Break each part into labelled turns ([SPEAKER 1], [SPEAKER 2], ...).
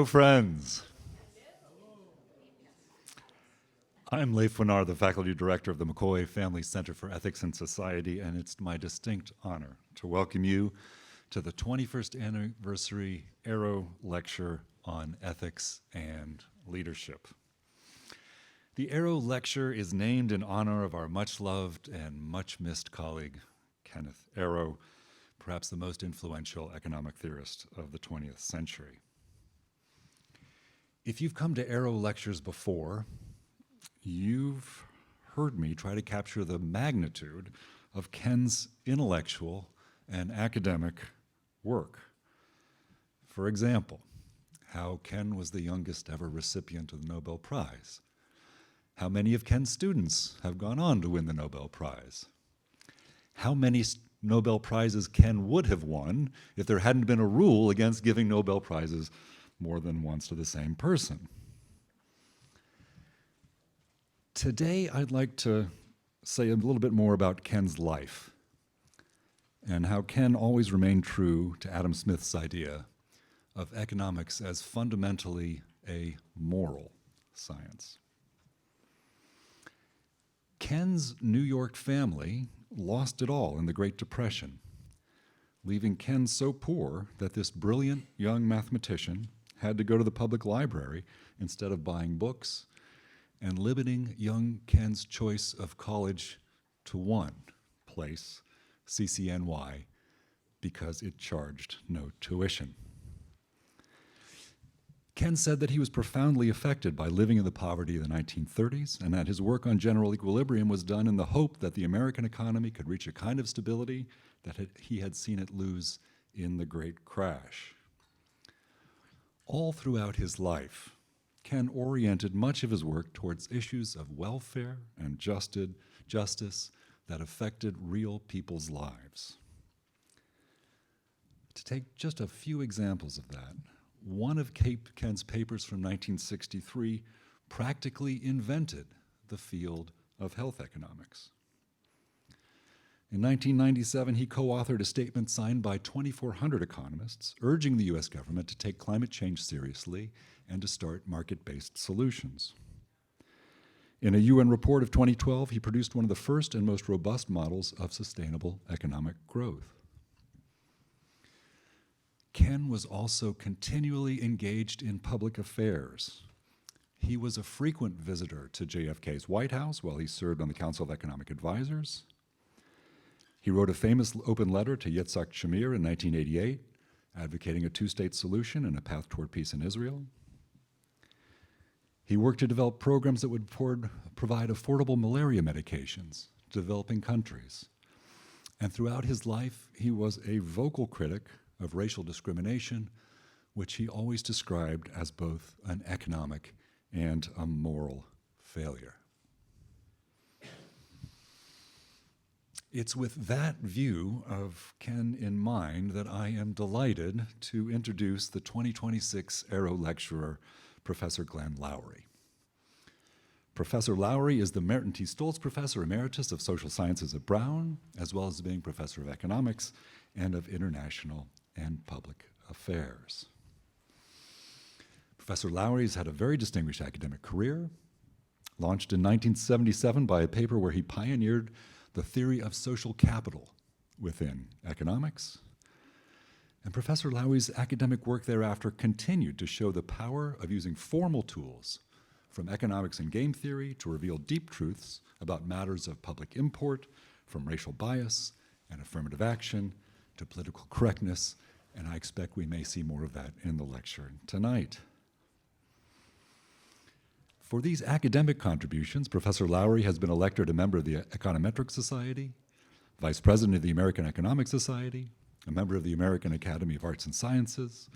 [SPEAKER 1] Hello, friends. I'm Leif Winar, the Faculty Director of the McCoy Family Center for Ethics and Society, and it's my distinct honor to welcome you to the 21st Anniversary Arrow Lecture on Ethics and Leadership. The Arrow Lecture is named in honor of our much-loved and much-missed colleague, Kenneth Arrow, perhaps the most influential economic theorist of the 20th century. If you've come to Arrow Lectures before, you've heard me try to capture the magnitude of Ken's intellectual and academic work. For example, how Ken was the youngest ever recipient of the Nobel Prize, how many of Ken's students have gone on to win the Nobel Prize, how many Nobel Prizes Ken would have won if there hadn't been a rule against giving Nobel Prizes more than once to the same person. Today, I'd like to say a little bit more about Ken's life and how Ken always remained true to Adam Smith's idea of economics as fundamentally a moral science. Ken's New York family lost it all in the Great Depression, leaving Ken so poor that this brilliant young mathematician had to go to the public library instead of buying books, and limiting young Ken's choice of college to one place, CCNY, because it charged no tuition. Ken said that he was profoundly affected by living in the poverty of the 1930s, and that his work on general equilibrium was done in the hope that the American economy could reach a kind of stability that he had seen it lose in the Great Crash. All throughout his life, Ken oriented much of his work towards issues of welfare and justice that affected real people's lives. To take just a few examples of that, one of Ken's papers from 1963 practically invented the field of health economics. In 1997, he co-authored a statement signed by 2,400 economists urging the US government to take climate change seriously and to start market-based solutions. In a UN report of 2012, he produced one of the first and most robust models of sustainable economic growth. Ken was also continually engaged in public affairs. He was a frequent visitor to JFK's White House while he served on the Council of Economic Advisors. He wrote a famous open letter to Yitzhak Shamir in 1988, advocating a two-state solution and a path toward peace in Israel. He worked to develop programs that would provide affordable malaria medications to developing countries. And throughout his life, he was a vocal critic of racial discrimination, which he always described as both an economic and a moral failure. It's with that view of Ken in mind that I am delighted to introduce the 2026 Arrow Lecturer, Professor Glenn Loury. Professor Loury is the Merton T. Stoltz Professor Emeritus of Social Sciences at Brown, as well as being Professor of Economics and of International and Public Affairs. Professor Loury has had a very distinguished academic career, launched in 1977 by a paper where he pioneered the theory of social capital within economics. And Professor Loury's academic work thereafter continued to show the power of using formal tools from economics and game theory to reveal deep truths about matters of public import, from racial bias and affirmative action to political correctness, and I expect we may see more of that in the lecture tonight. For these academic contributions, Professor Loury has been elected a member of the Econometric Society, Vice President of the American Economic Society, a member of the American Academy of Arts and Sciences,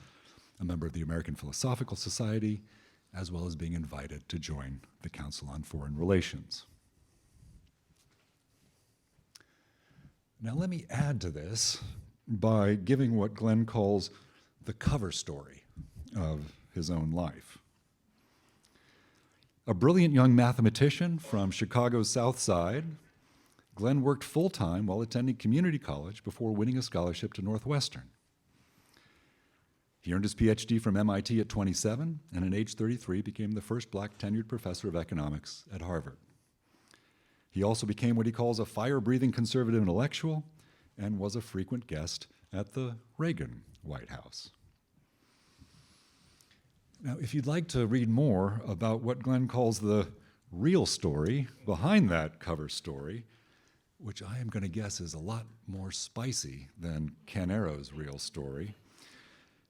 [SPEAKER 1] a member of the American Philosophical Society, as well as being invited to join the Council on Foreign Relations. Now let me add to this by giving what Glenn calls the cover story of his own life. A brilliant young mathematician from Chicago's South Side, Glenn worked full-time while attending community college before winning a scholarship to Northwestern. He earned his PhD from MIT at 27, and at age 33 became the first black tenured professor of economics at Harvard. He also became what he calls a fire-breathing conservative intellectual and was a frequent guest at the Reagan White House. Now, if you'd like to read more about what Glenn calls the real story behind that cover story, which I am going to guess is a lot more spicy than Ken Arrow's real story,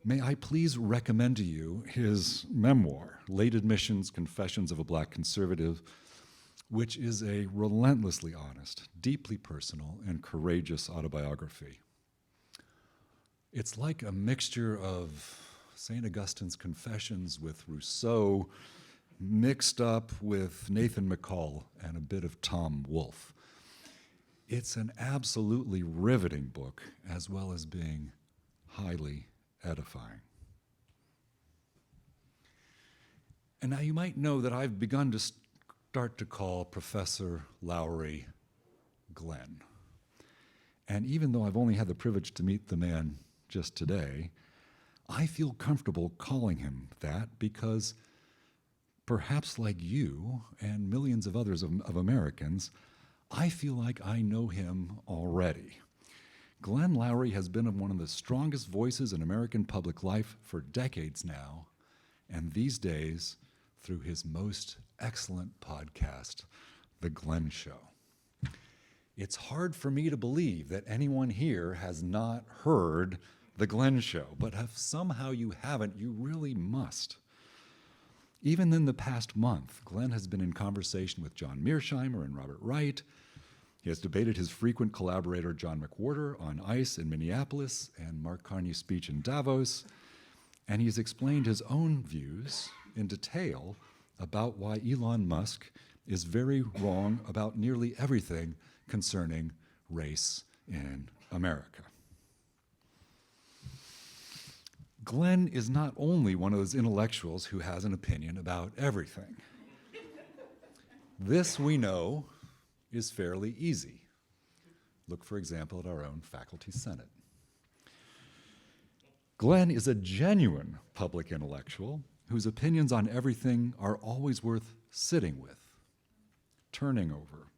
[SPEAKER 1] may I please recommend to you his memoir, Late Admissions: Confessions of a Black Conservative, which is a relentlessly honest, deeply personal, and courageous autobiography. It's like a mixture of St. Augustine's Confessions with Rousseau mixed up with Nathan McCall and a bit of Tom Wolfe. It's an absolutely riveting book, as well as being highly edifying. And now you might know that I've begun to start to call Professor Loury Glenn. And even though I've only had the privilege to meet the man just today, I feel comfortable calling him that because perhaps like you and millions of others of Americans, I feel like I know him already. Glenn Loury has been one of the strongest voices in American public life for decades now, and these days through his most excellent podcast, The Glenn Show. It's hard for me to believe that anyone here has not heard The Glenn Show, but if somehow you haven't, you really must. Even in the past month, Glenn has been in conversation with John Mearsheimer and Robert Wright. He has debated his frequent collaborator John McWhorter on ICE in Minneapolis and Mark Carney's speech in Davos, and he's explained his own views in detail about why Elon Musk is very wrong about nearly everything concerning race in America. Glenn is not only one of those intellectuals who has an opinion about everything. This, we know, is fairly easy. Look, for example, at our own faculty senate. Glenn is a genuine public intellectual whose opinions on everything are always worth sitting with, turning over,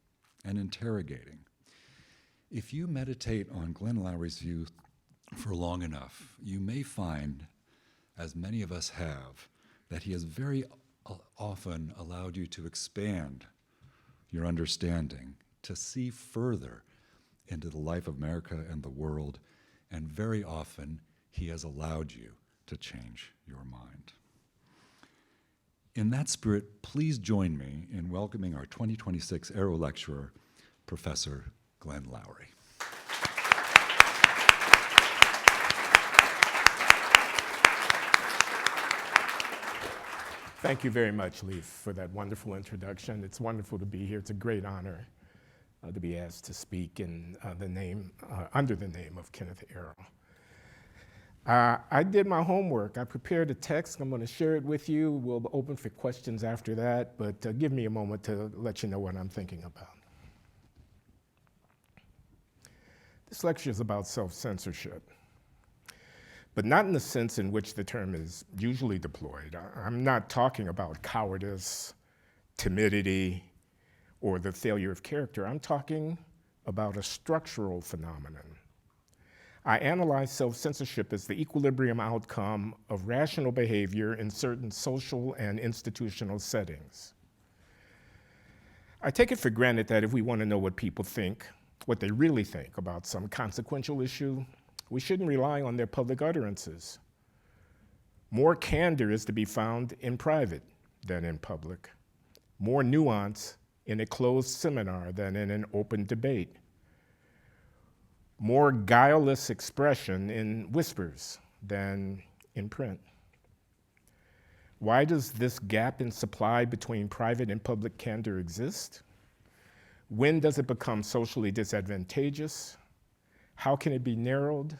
[SPEAKER 1] and interrogating. If you meditate on Glenn Loury's view for long enough, you may find, as many of us have, that he has very often allowed you to expand your understanding, to see further into the life of America and the world, and very often he has allowed you to change your mind. In that spirit, please join me in welcoming our 2026 Arrow Lecturer, Professor Glenn Loury.
[SPEAKER 2] Thank you very much, Leif, for that wonderful introduction. It's wonderful to be here. It's a great honor to be asked to speak in under the name of Kenneth Arrow. I did my homework. I prepared a text. I'm going to share it with you. We'll open for questions after that, but give me a moment to let you know what I'm thinking about. This lecture is about self-censorship, but not in the sense in which the term is usually deployed. I'm not talking about cowardice, timidity, or the failure of character. I'm talking about a structural phenomenon. I analyze self-censorship as the equilibrium outcome of rational behavior in certain social and institutional settings. I take it for granted that if we want to know what people think, what they really think about some consequential issue, we shouldn't rely on their public utterances. More candor is to be found in private than in public. More nuance in a closed seminar than in an open debate. More guileless expression in whispers than in print. Why does this gap in supply between private and public candor exist? When does it become socially disadvantageous? How can it be narrowed?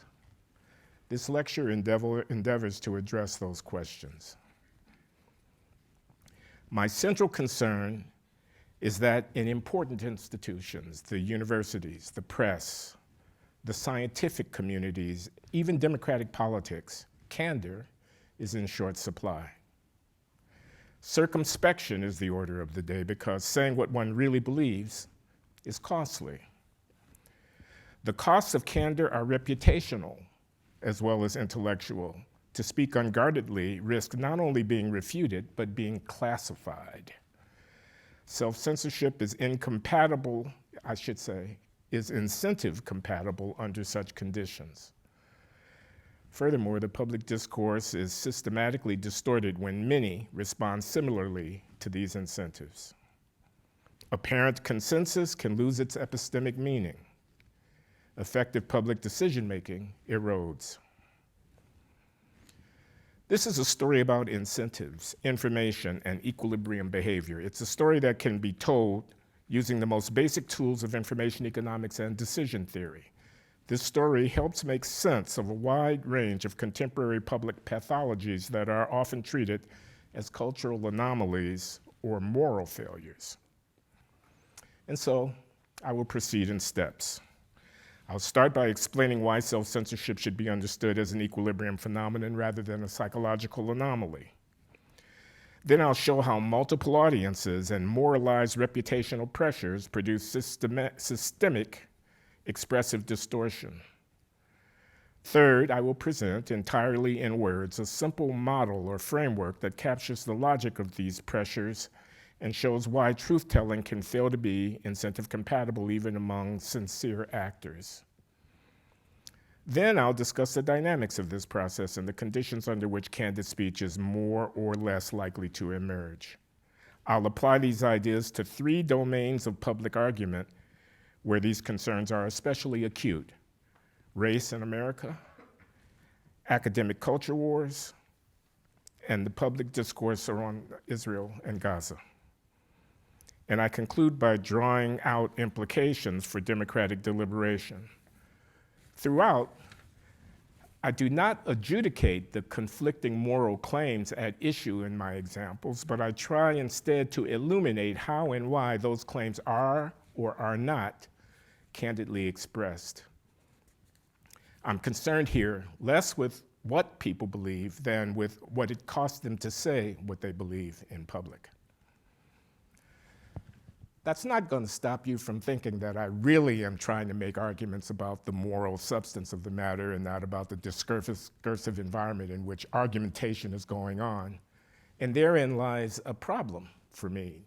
[SPEAKER 2] This lecture endeavors to address those questions. My central concern is that in important institutions, the universities, the press, the scientific communities, even democratic politics, candor is in short supply. Circumspection is the order of the day because saying what one really believes is costly. The costs of candor are reputational as well as intellectual. To speak unguardedly risks not only being refuted, but being classified. Self-censorship is incompatible, is incentive compatible under such conditions. Furthermore, the public discourse is systematically distorted when many respond similarly to these incentives. Apparent consensus can lose its epistemic meaning. Effective public decision-making erodes. This is a story about incentives, information, and equilibrium behavior. It's a story that can be told using the most basic tools of information economics and decision theory. This story helps make sense of a wide range of contemporary public pathologies that are often treated as cultural anomalies or moral failures. And so I will proceed in steps. I'll start by explaining why self-censorship should be understood as an equilibrium phenomenon rather than a psychological anomaly. Then I'll show how multiple audiences and moralized reputational pressures produce systemic expressive distortion. Third, I will present entirely in words a simple model or framework that captures the logic of these pressures and shows why truth-telling can fail to be incentive compatible even among sincere actors. Then I'll discuss the dynamics of this process and the conditions under which candid speech is more or less likely to emerge. I'll apply these ideas to 3 domains of public argument where these concerns are especially acute: race in America, academic culture wars, and the public discourse around Israel and Gaza. And I conclude by drawing out implications for democratic deliberation. Throughout, I do not adjudicate the conflicting moral claims at issue in my examples, but I try instead to illuminate how and why those claims are or are not candidly expressed. I'm concerned here less with what people believe than with what it costs them to say what they believe in public. That's not going to stop you from thinking that I really am trying to make arguments about the moral substance of the matter and not about the discursive environment in which argumentation is going on. And therein lies a problem for me,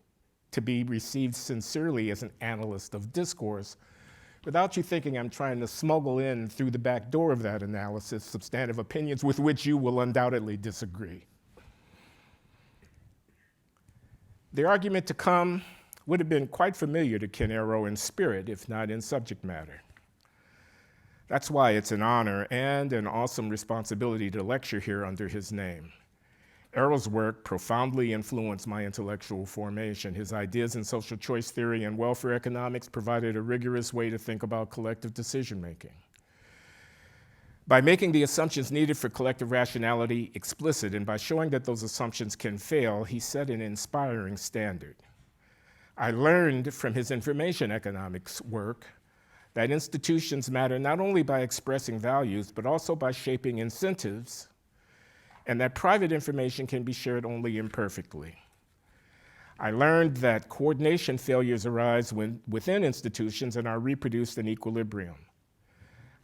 [SPEAKER 2] to be received sincerely as an analyst of discourse without you thinking I'm trying to smuggle in through the back door of that analysis substantive opinions with which you will undoubtedly disagree. The argument to come would have been quite familiar to Ken Arrow in spirit, if not in subject matter. That's why it's an honor and an awesome responsibility to lecture here under his name. Arrow's work profoundly influenced my intellectual formation. His ideas in social choice theory and welfare economics provided a rigorous way to think about collective decision-making. By making the assumptions needed for collective rationality explicit and by showing that those assumptions can fail, he set an inspiring standard. I learned from his information economics work that institutions matter not only by expressing values, but also by shaping incentives, and that private information can be shared only imperfectly. I learned that coordination failures arise within institutions and are reproduced in equilibrium.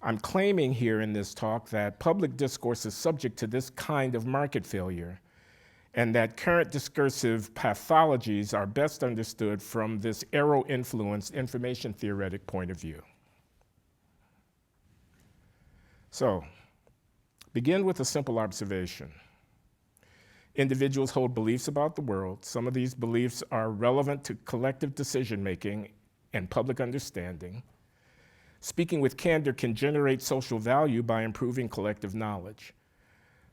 [SPEAKER 2] I'm claiming here in this talk that public discourse is subject to this kind of market failure, and that current discursive pathologies are best understood from this Arrow-influenced information theoretic point of view. So, begin with a simple observation. Individuals hold beliefs about the world. Some of these beliefs are relevant to collective decision-making and public understanding. Speaking with candor can generate social value by improving collective knowledge.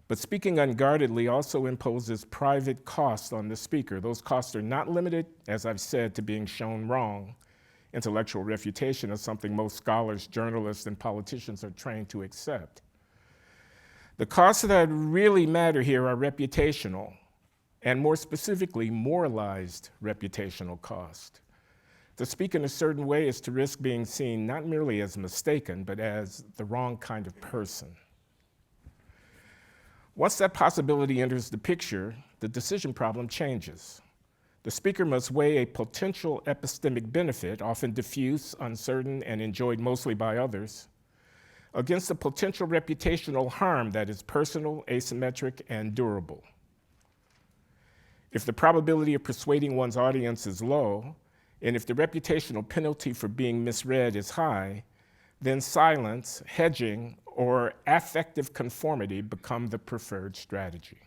[SPEAKER 2] But speaking unguardedly also imposes private costs on the speaker. Those costs are not limited, as I've said, to being shown wrong. Intellectual refutation is something most scholars, journalists, and politicians are trained to accept. The costs that really matter here are reputational, and more specifically, moralized reputational cost. To speak in a certain way is to risk being seen not merely as mistaken, but as the wrong kind of person. Once that possibility enters the picture, the decision problem changes. The speaker must weigh a potential epistemic benefit, often diffuse, uncertain, and enjoyed mostly by others, against a potential reputational harm that is personal, asymmetric, and durable. If the probability of persuading one's audience is low, and if the reputational penalty for being misread is high, then silence, hedging, or affective conformity become the preferred strategy.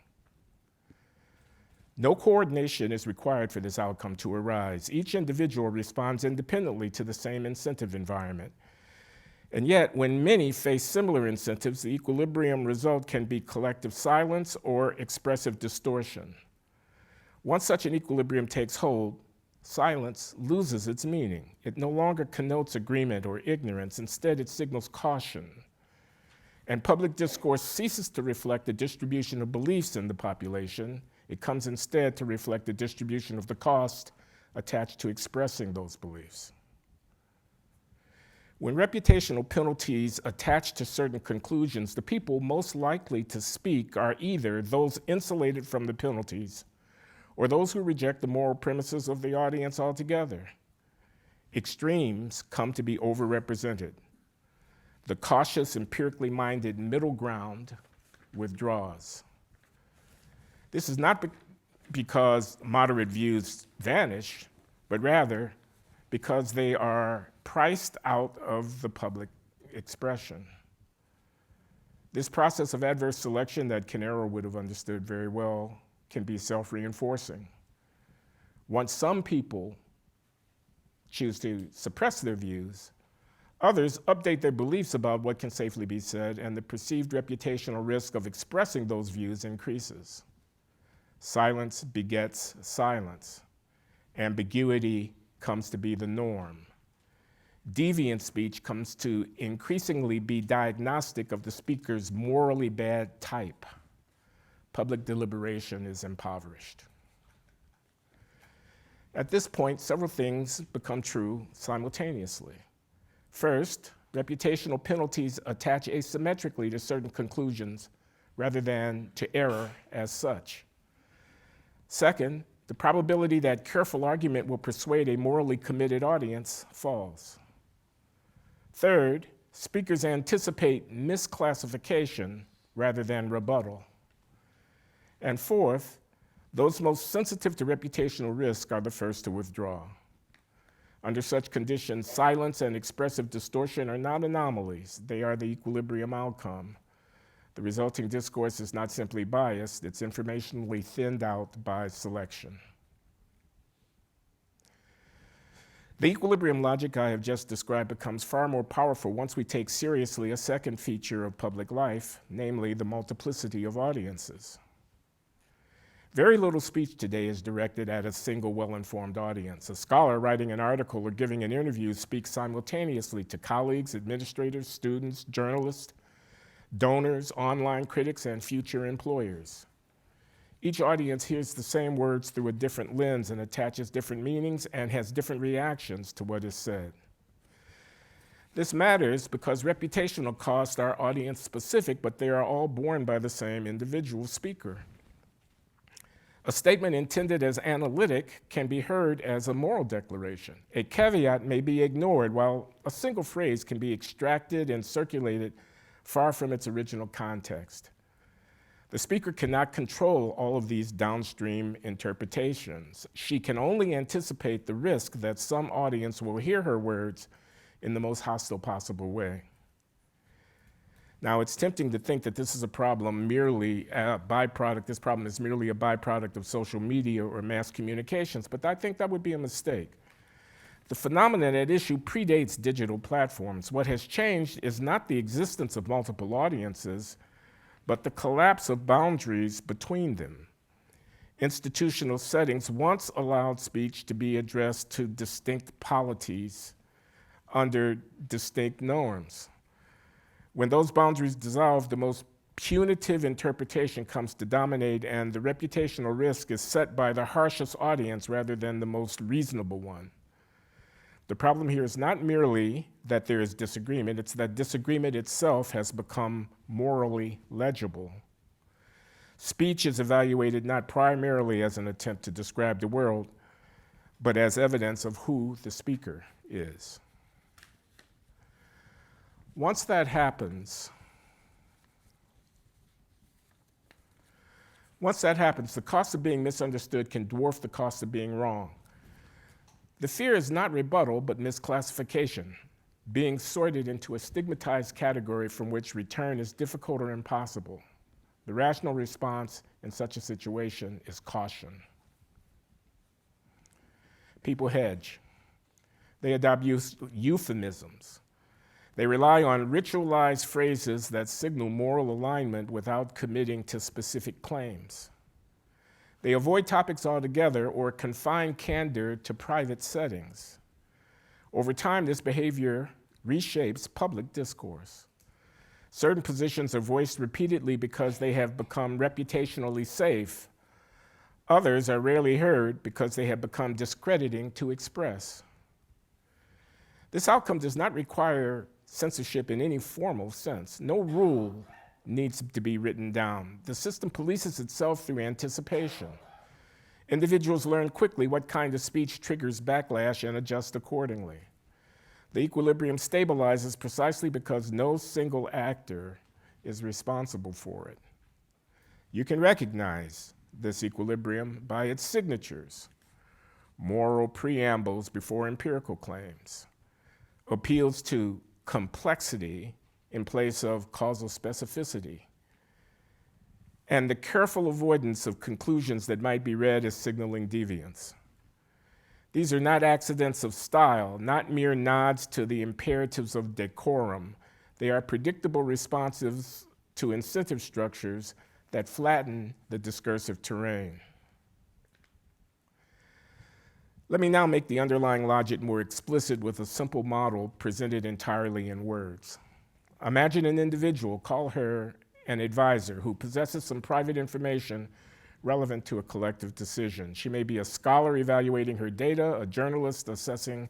[SPEAKER 2] No coordination is required for this outcome to arise. Each individual responds independently to the same incentive environment. And yet, when many face similar incentives, the equilibrium result can be collective silence or expressive distortion. Once such an equilibrium takes hold, silence loses its meaning. It no longer connotes agreement or ignorance. Instead, it signals caution. And public discourse ceases to reflect the distribution of beliefs in the population. It comes instead to reflect the distribution of the cost attached to expressing those beliefs. When reputational penalties attach to certain conclusions, the people most likely to speak are either those insulated from the penalties or those who reject the moral premises of the audience altogether. Extremes come to be overrepresented. The cautious, empirically minded middle ground withdraws. This is not because moderate views vanish, but rather because they are priced out of the public expression. This process of adverse selection that Canero would have understood very well can be self-reinforcing. Once some people choose to suppress their views, others update their beliefs about what can safely be said, and the perceived reputational risk of expressing those views increases. Silence begets silence. Ambiguity comes to be the norm. Deviant speech comes to increasingly be diagnostic of the speaker's morally bad type. Public deliberation is impoverished. At this point, several things become true simultaneously. First, reputational penalties attach asymmetrically to certain conclusions rather than to error as such. Second, the probability that careful argument will persuade a morally committed audience falls. Third, speakers anticipate misclassification rather than rebuttal. And fourth, those most sensitive to reputational risk are the first to withdraw. Under such conditions, silence and expressive distortion are not anomalies. They are the equilibrium outcome. The resulting discourse is not simply biased, it's informationally thinned out by selection. The equilibrium logic I have just described becomes far more powerful once we take seriously a second feature of public life, namely the multiplicity of audiences. Very little speech today is directed at a single well-informed audience. A scholar writing an article or giving an interview speaks simultaneously to colleagues, administrators, students, journalists, donors, online critics, and future employers. Each audience hears the same words through a different lens and attaches different meanings and has different reactions to what is said. This matters because reputational costs are audience-specific, but they are all borne by the same individual speaker. A statement intended as analytic can be heard as a moral declaration. A caveat may be ignored, while a single phrase can be extracted and circulated far from its original context. The speaker cannot control all of these downstream interpretations. She can only anticipate the risk that some audience will hear her words in the most hostile possible way. Now, it's tempting to think that this is a problem merely a byproduct, this problem is merely a byproduct of social media or mass communications, but I think that would be a mistake. The phenomenon at issue predates digital platforms. What has changed is not the existence of multiple audiences, but the collapse of boundaries between them. Institutional settings once allowed speech to be addressed to distinct polities under distinct norms. When those boundaries dissolve, the most punitive interpretation comes to dominate, and the reputational risk is set by the harshest audience rather than the most reasonable one. The problem here is not merely that there is disagreement, it's that disagreement itself has become morally legible. Speech is evaluated not primarily as an attempt to describe the world, but as evidence of who the speaker is. Once that happens, the cost of being misunderstood can dwarf the cost of being wrong. The fear is not rebuttal, but misclassification, being sorted into a stigmatized category from which return is difficult or impossible. The rational response in such a situation is caution. People hedge. They adopt euphemisms. They rely on ritualized phrases that signal moral alignment without committing to specific claims. They avoid topics altogether or confine candor to private settings. Over time, this behavior reshapes public discourse. Certain positions are voiced repeatedly because they have become reputationally safe. Others are rarely heard because they have become discrediting to express. This outcome does not require censorship in any formal sense. No rule needs to be written down. The system polices itself through anticipation. Individuals learn quickly what kind of speech triggers backlash and adjust accordingly. The equilibrium stabilizes precisely because no single actor is responsible for it. You can recognize this equilibrium by its signatures: moral preambles before empirical claims, appeals to complexity in place of causal specificity, and the careful avoidance of conclusions that might be read as signaling deviance. These are not accidents of style, not mere nods to the imperatives of decorum. They are predictable responses to incentive structures that flatten the discursive terrain. Let me now make the underlying logic more explicit with a simple model presented entirely in words. Imagine an individual, call her an advisor, who possesses some private information relevant to a collective decision. She may be a scholar evaluating her data, a journalist assessing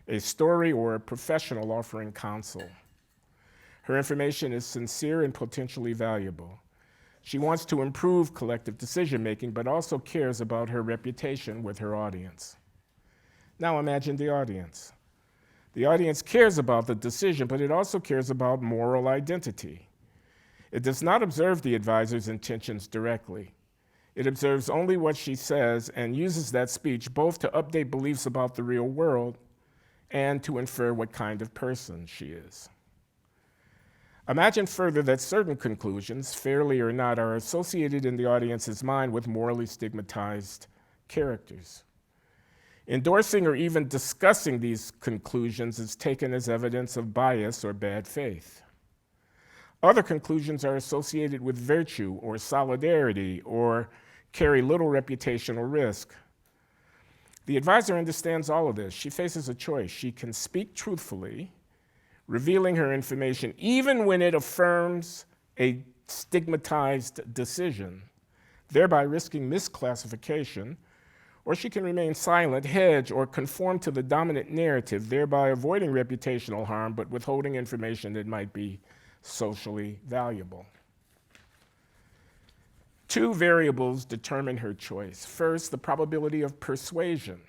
[SPEAKER 2] a story, or a professional offering counsel. Her information is sincere and potentially valuable. She wants to improve collective decision-making, but also cares about her reputation with her audience. Now imagine the audience. The audience cares about the decision, but it also cares about moral identity. It does not observe the advisor's intentions directly. It observes only what she says and uses that speech both to update beliefs about the real world and to infer what kind of person she is. Imagine further that certain conclusions, fairly or not, are associated in the audience's mind with morally stigmatized characters. Endorsing or even discussing these conclusions is taken as evidence of bias or bad faith. Other conclusions are associated with virtue or solidarity or carry little reputational risk. The advisor understands all of this. She faces a choice. She can speak truthfully, revealing her information even when it affirms a stigmatized decision, thereby risking misclassification, or she can remain silent, hedge, or conform to the dominant narrative, thereby avoiding reputational harm but withholding information that might be socially valuable. Two variables determine her choice. First, the probability of persuasion.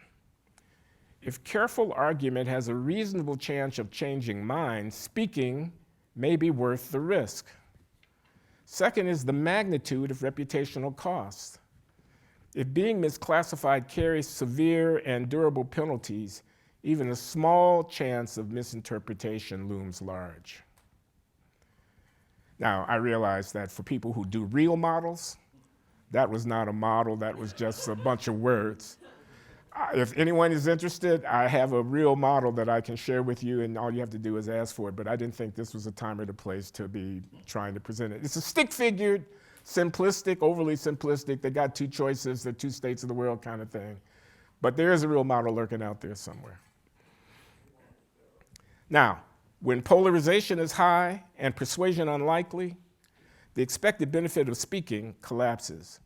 [SPEAKER 2] If careful argument has a reasonable chance of changing minds, speaking may be worth the risk. Second is the magnitude of reputational cost. If being misclassified carries severe and durable penalties, even a small chance of misinterpretation looms large. Now, I realize that for people who do real models, that was not a model, that was just a bunch of words. If anyone is interested, I have a real model that I can share with you, and all you have to do is ask for it, but I didn't think this was a time or the place to be trying to present it. It's a stick-figured, simplistic, overly simplistic, they got two choices, they're two states of the world kind of thing. But there is a real model lurking out there somewhere. Now, when polarization is high and persuasion unlikely, the expected benefit of speaking collapses.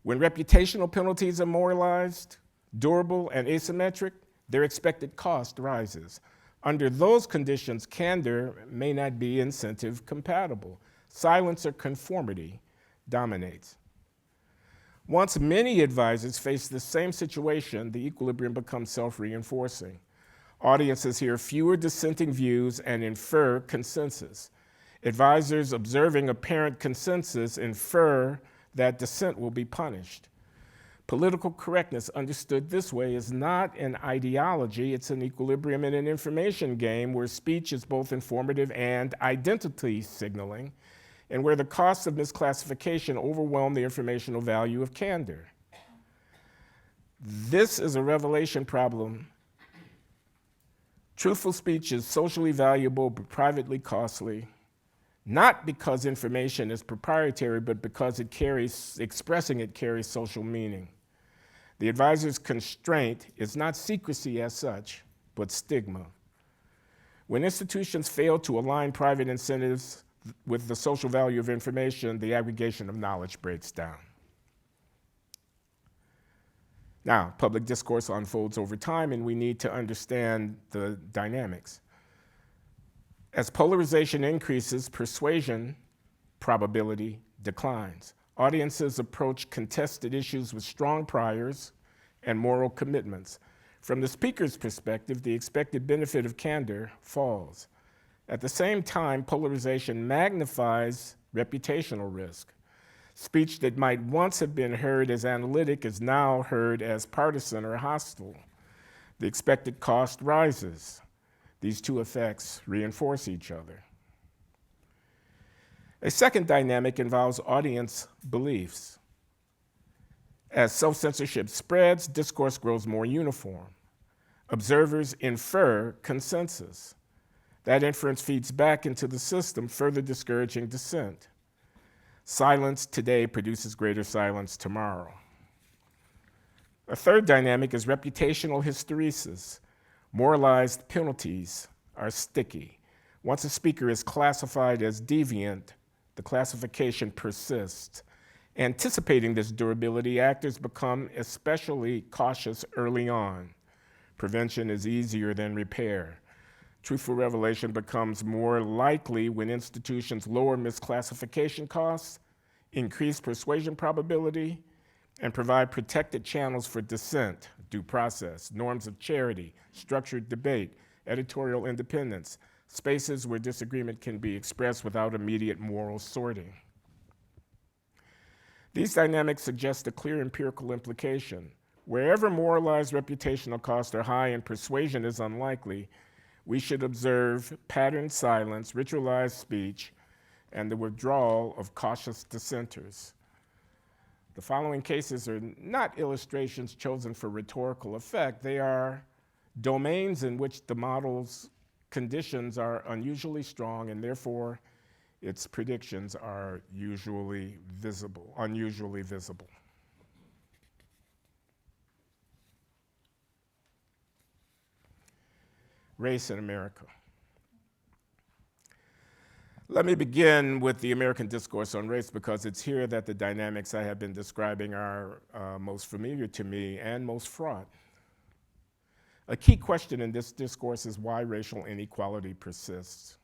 [SPEAKER 2] When reputational penalties are moralized, durable, and asymmetric, their expected cost rises. Under those conditions, candor may not be incentive compatible. Silence or conformity dominates. Once many advisors face the same situation, the equilibrium becomes self-reinforcing. Audiences hear fewer dissenting views and infer consensus. Advisors observing apparent consensus infer that dissent will be punished. Political correctness understood this way is not an ideology, it's an equilibrium in an information game where speech is both informative and identity signaling, and where the costs of misclassification overwhelm the informational value of candor. This is a revelation problem. Truthful speech is socially valuable but privately costly, not because information is proprietary, but because expressing it carries social meaning. The advisor's constraint is not secrecy as such, but stigma. When institutions fail to align private incentives with the social value of information, the aggregation of knowledge breaks down. Now, public discourse unfolds over time, and we need to understand the dynamics. As polarization increases, persuasion probability declines. Audiences approach contested issues with strong priors and moral commitments. From the speaker's perspective, the expected benefit of candor falls. At the same time, polarization magnifies reputational risk. Speech that might once have been heard as analytic is now heard as partisan or hostile. The expected cost rises. These two effects reinforce each other. A second dynamic involves audience beliefs. As self-censorship spreads, discourse grows more uniform. Observers infer consensus. That inference feeds back into the system, further discouraging dissent. Silence today produces greater silence tomorrow. A third dynamic is reputational hysteresis. Moralized penalties are sticky. Once a speaker is classified as deviant, the classification persists. Anticipating this durability, actors become especially cautious early on. Prevention is easier than repair. Truthful revelation becomes more likely when institutions lower misclassification costs, increase persuasion probability, and provide protected channels for dissent, due process, norms of charity, structured debate, editorial independence, spaces where disagreement can be expressed without immediate moral sorting. These dynamics suggest a clear empirical implication. Wherever moralized reputational costs are high and persuasion is unlikely, we should observe patterned silence, ritualized speech, and the withdrawal of cautious dissenters. The following cases are not illustrations chosen for rhetorical effect. They are domains in which the model's conditions are unusually strong, and therefore its predictions are unusually visible. Race in America. Let me begin with the American discourse on race because it's here that the dynamics I have been describing are most familiar to me and most fraught. A key question in this discourse is why racial inequality persists.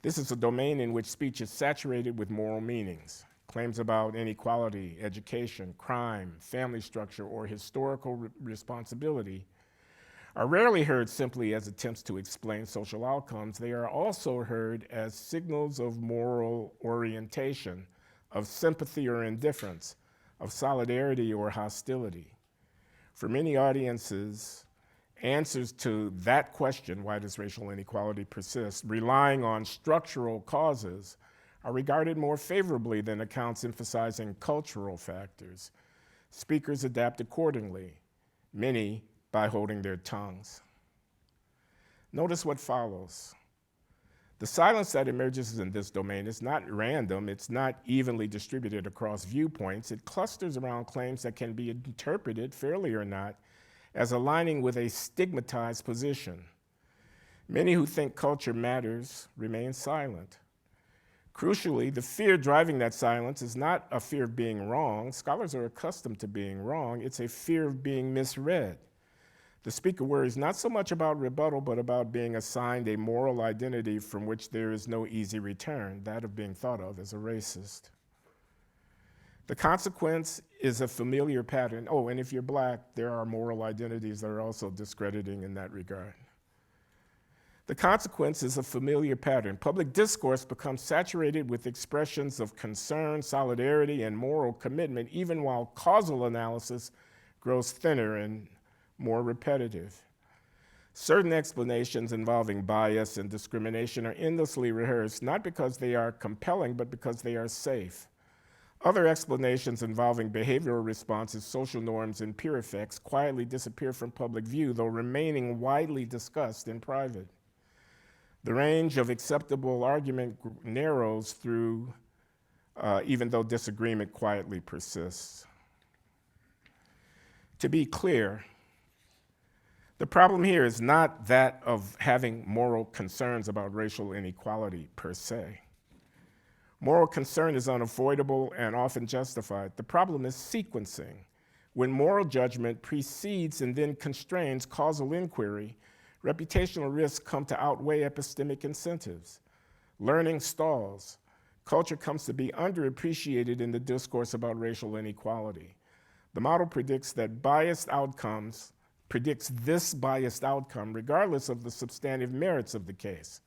[SPEAKER 2] This is a domain in which speech is saturated with moral meanings. Claims about inequality, education, crime, family structure, or historical responsibility are rarely heard simply as attempts to explain social outcomes. They are also heard as signals of moral orientation, of sympathy or indifference, of solidarity or hostility. For many audiences, answers to that question, why does racial inequality persist, relying on structural causes, are regarded more favorably than accounts emphasizing cultural factors. Speakers adapt accordingly, many by holding their tongues. Notice what follows. The silence that emerges in this domain is not random, it's not evenly distributed across viewpoints. It clusters around claims that can be interpreted, fairly or not, as aligning with a stigmatized position. Many who think culture matters remain silent. Crucially, the fear driving that silence is not a fear of being wrong. Scholars are accustomed to being wrong. It's a fear of being misread. The speaker worries not so much about rebuttal, but about being assigned a moral identity from which there is no easy return, that of being thought of as a racist. The consequence is a familiar pattern. Oh, and if you're black, there are moral identities that are also discrediting in that regard. The consequence is a familiar pattern. Public discourse becomes saturated with expressions of concern, solidarity, and moral commitment, even while causal analysis grows thinner and more repetitive. Certain explanations involving bias and discrimination are endlessly rehearsed, not because they are compelling, but because they are safe. Other explanations involving behavioral responses, social norms, and peer effects quietly disappear from public view, though remaining widely discussed in private. The range of acceptable argument narrows through, even though disagreement quietly persists. To be clear, the problem here is not that of having moral concerns about racial inequality per se. Moral concern is unavoidable and often justified. The problem is sequencing. When moral judgment precedes and then constrains causal inquiry, reputational risks come to outweigh epistemic incentives. Learning stalls. Culture comes to be underappreciated in the discourse about racial inequality. The model predicts this biased outcome regardless of the substantive merits of the case.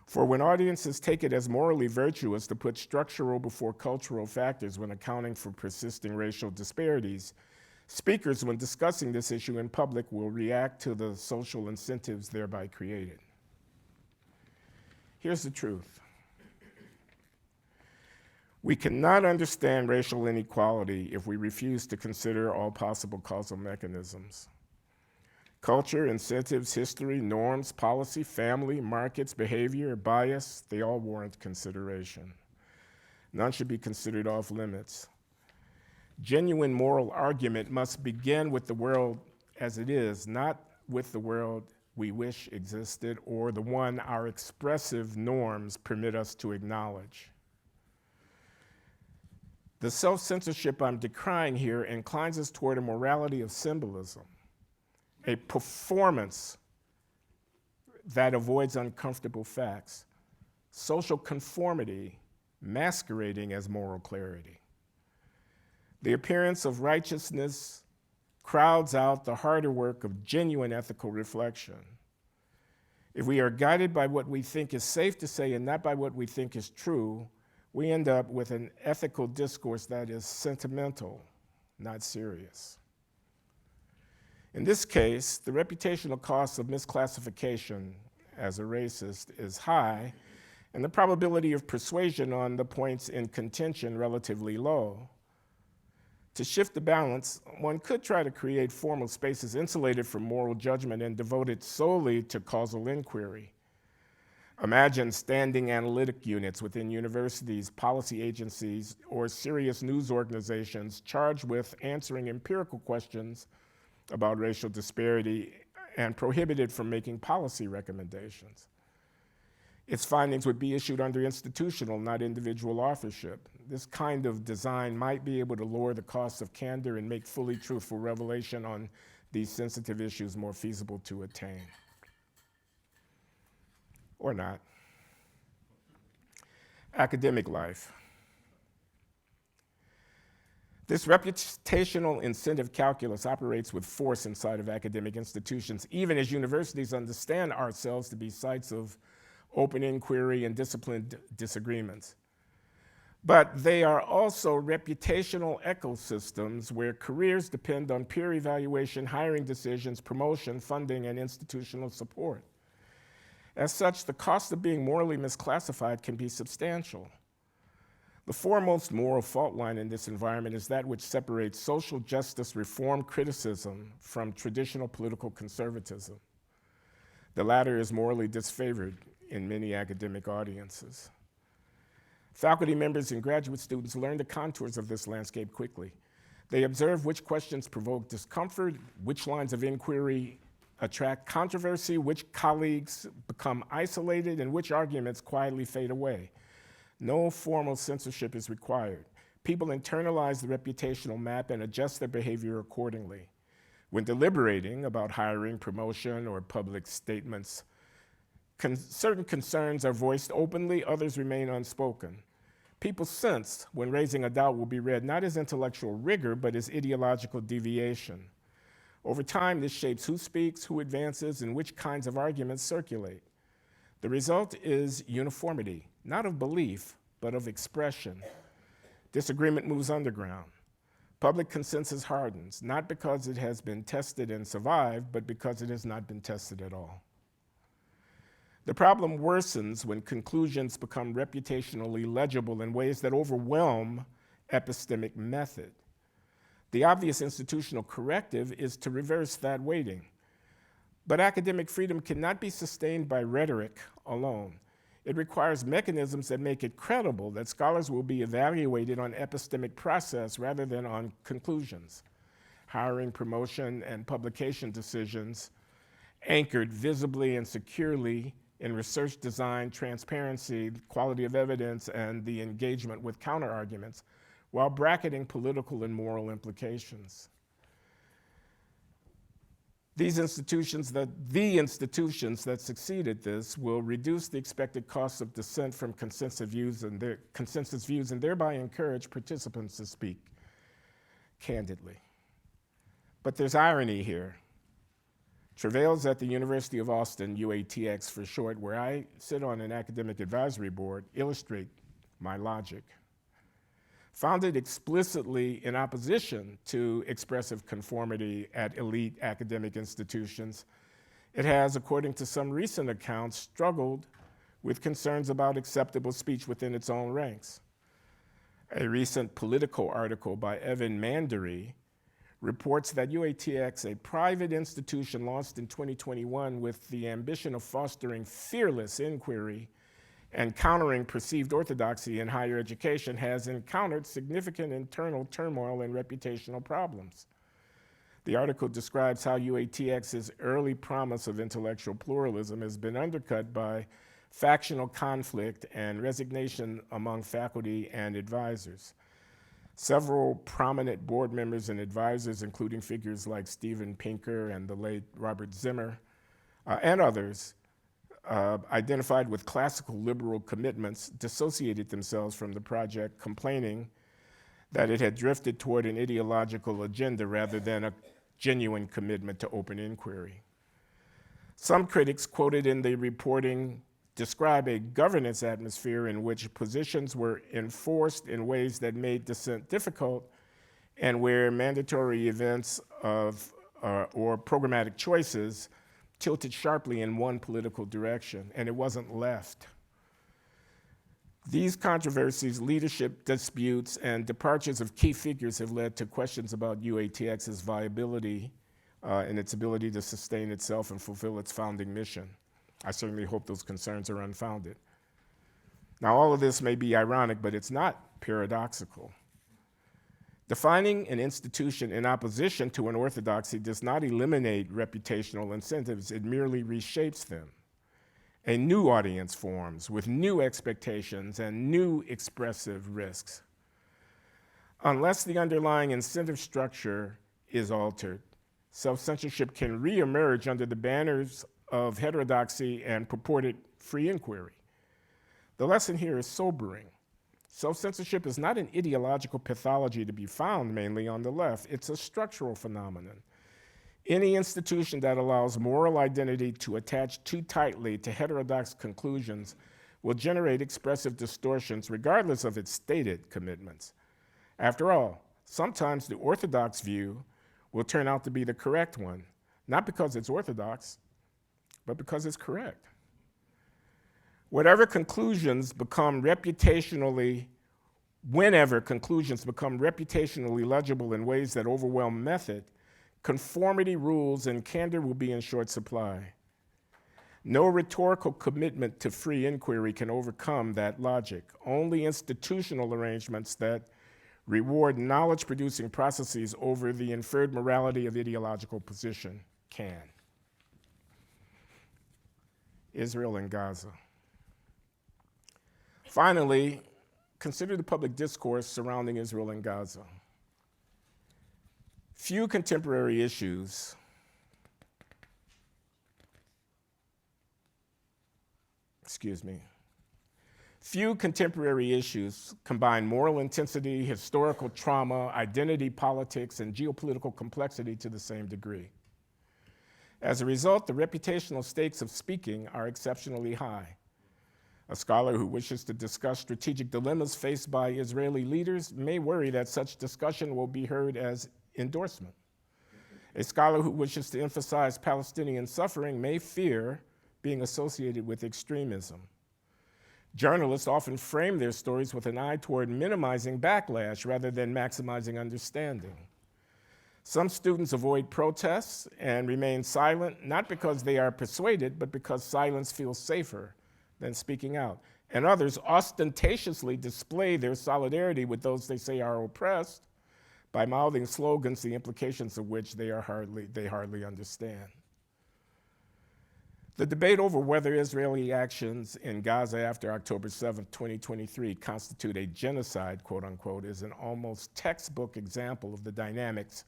[SPEAKER 2] For when audiences take it as morally virtuous to put structural before cultural factors when accounting for persisting racial disparities, speakers, when discussing this issue in public, will react to the social incentives thereby created. Here's the truth. We cannot understand racial inequality if we refuse to consider all possible causal mechanisms. Culture, incentives, history, norms, policy, family, markets, behavior, bias, they all warrant consideration. None should be considered off limits. Genuine moral argument must begin with the world as it is, not with the world we wish existed or the one our expressive norms permit us to acknowledge. The self-censorship I'm decrying here inclines us toward a morality of symbolism, a performance that avoids uncomfortable facts, social conformity masquerading as moral clarity. The appearance of righteousness crowds out the harder work of genuine ethical reflection. If we are guided by what we think is safe to say and not by what we think is true, we end up with an ethical discourse that is sentimental, not serious. In this case, the reputational cost of misclassification as a racist is high, and the probability of persuasion on the points in contention relatively low. To shift the balance, one could try to create formal spaces insulated from moral judgment and devoted solely to causal inquiry. Imagine standing analytic units within universities, policy agencies, or serious news organizations charged with answering empirical questions about racial disparity and prohibited from making policy recommendations. Its findings would be issued under institutional, not individual authorship. This kind of design might be able to lower the cost of candor and make fully truthful revelation on these sensitive issues more feasible to attain. Or not. Academic life. This reputational incentive calculus operates with force inside of academic institutions, even as universities understand ourselves to be sites of open inquiry and disciplined disagreements. But they are also reputational ecosystems where careers depend on peer evaluation, hiring decisions, promotion, funding, and institutional support. As such, the cost of being morally misclassified can be substantial. The foremost moral fault line in this environment is that which separates social justice reform criticism from traditional political conservatism. The latter is morally disfavored in many academic audiences. Faculty members and graduate students learn the contours of this landscape quickly. They observe which questions provoke discomfort, which lines of inquiry attract controversy, which colleagues become isolated, and which arguments quietly fade away. No formal censorship is required. People internalize the reputational map and adjust their behavior accordingly. When deliberating about hiring, promotion, or public statements, certain concerns are voiced openly, others remain unspoken. People sense when raising a doubt will be read not as intellectual rigor, but as ideological deviation. Over time, this shapes who speaks, who advances, and which kinds of arguments circulate. The result is uniformity, not of belief, but of expression. Disagreement moves underground. Public consensus hardens, not because it has been tested and survived, but because it has not been tested at all. The problem worsens when conclusions become reputationally legible in ways that overwhelm epistemic method. The obvious institutional corrective is to reverse that weighting. But academic freedom cannot be sustained by rhetoric alone. It requires mechanisms that make it credible that scholars will be evaluated on epistemic process rather than on conclusions. Hiring, promotion, and publication decisions anchored visibly and securely in research design, transparency, quality of evidence, and the engagement with counterarguments, while bracketing political and moral implications. The institutions that succeed at this will reduce the expected costs of dissent from consensus views and thereby encourage participants to speak candidly. But there's irony here. Travails at the University of Austin, UATX for short, where I sit on an academic advisory board, illustrate my logic. Founded explicitly in opposition to expressive conformity at elite academic institutions, it has, according to some recent accounts, struggled with concerns about acceptable speech within its own ranks. A recent Politico article by Evan Mandery reports that UATX, a private institution launched in 2021 with the ambition of fostering fearless inquiry and countering perceived orthodoxy in higher education, has encountered significant internal turmoil and reputational problems. The article describes how UATX's early promise of intellectual pluralism has been undercut by factional conflict and resignation among faculty and advisors. Several prominent board members and advisors, including figures like Steven Pinker and the late Robert Zimmer, and others, identified with classical liberal commitments, dissociated themselves from the project, complaining that it had drifted toward an ideological agenda rather than a genuine commitment to open inquiry. Some critics quoted in the reporting describe a governance atmosphere in which positions were enforced in ways that made dissent difficult and where mandatory events or programmatic choices tilted sharply in one political direction, and it wasn't left. These controversies, leadership disputes, and departures of key figures have led to questions about UATX's viability and its ability to sustain itself and fulfill its founding mission. I certainly hope those concerns are unfounded. Now, all of this may be ironic, but it's not paradoxical. Defining an institution in opposition to an orthodoxy does not eliminate reputational incentives, it merely reshapes them. A new audience forms with new expectations and new expressive risks. Unless the underlying incentive structure is altered, self-censorship can reemerge under the banners of heterodoxy and purported free inquiry. The lesson here is sobering. Self-censorship is not an ideological pathology to be found mainly on the left. It's a structural phenomenon. Any institution that allows moral identity to attach too tightly to heterodox conclusions will generate expressive distortions regardless of its stated commitments. After all, sometimes the orthodox view will turn out to be the correct one, not because it's orthodox, but because it's correct. Whenever conclusions become reputationally legible in ways that overwhelm method, conformity rules and candor will be in short supply. No rhetorical commitment to free inquiry can overcome that logic. Only institutional arrangements that reward knowledge-producing processes over the inferred morality of ideological position can. Israel and Gaza. Finally, consider the public discourse surrounding Israel and Gaza. Few contemporary issues Few contemporary issues combine moral intensity, historical trauma, identity politics, and geopolitical complexity to the same degree. As a result, the reputational stakes of speaking are exceptionally high. A scholar who wishes to discuss strategic dilemmas faced by Israeli leaders may worry that such discussion will be heard as endorsement. A scholar who wishes to emphasize Palestinian suffering may fear being associated with extremism. Journalists often frame their stories with an eye toward minimizing backlash rather than maximizing understanding. Some students avoid protests and remain silent, not because they are persuaded, but because silence feels safer than speaking out. And others ostentatiously display their solidarity with those they say are oppressed by mouthing slogans, the implications of which they hardly understand. The debate over whether Israeli actions in Gaza after October 7, 2023 constitute a genocide, quote unquote, is an almost textbook example of the dynamics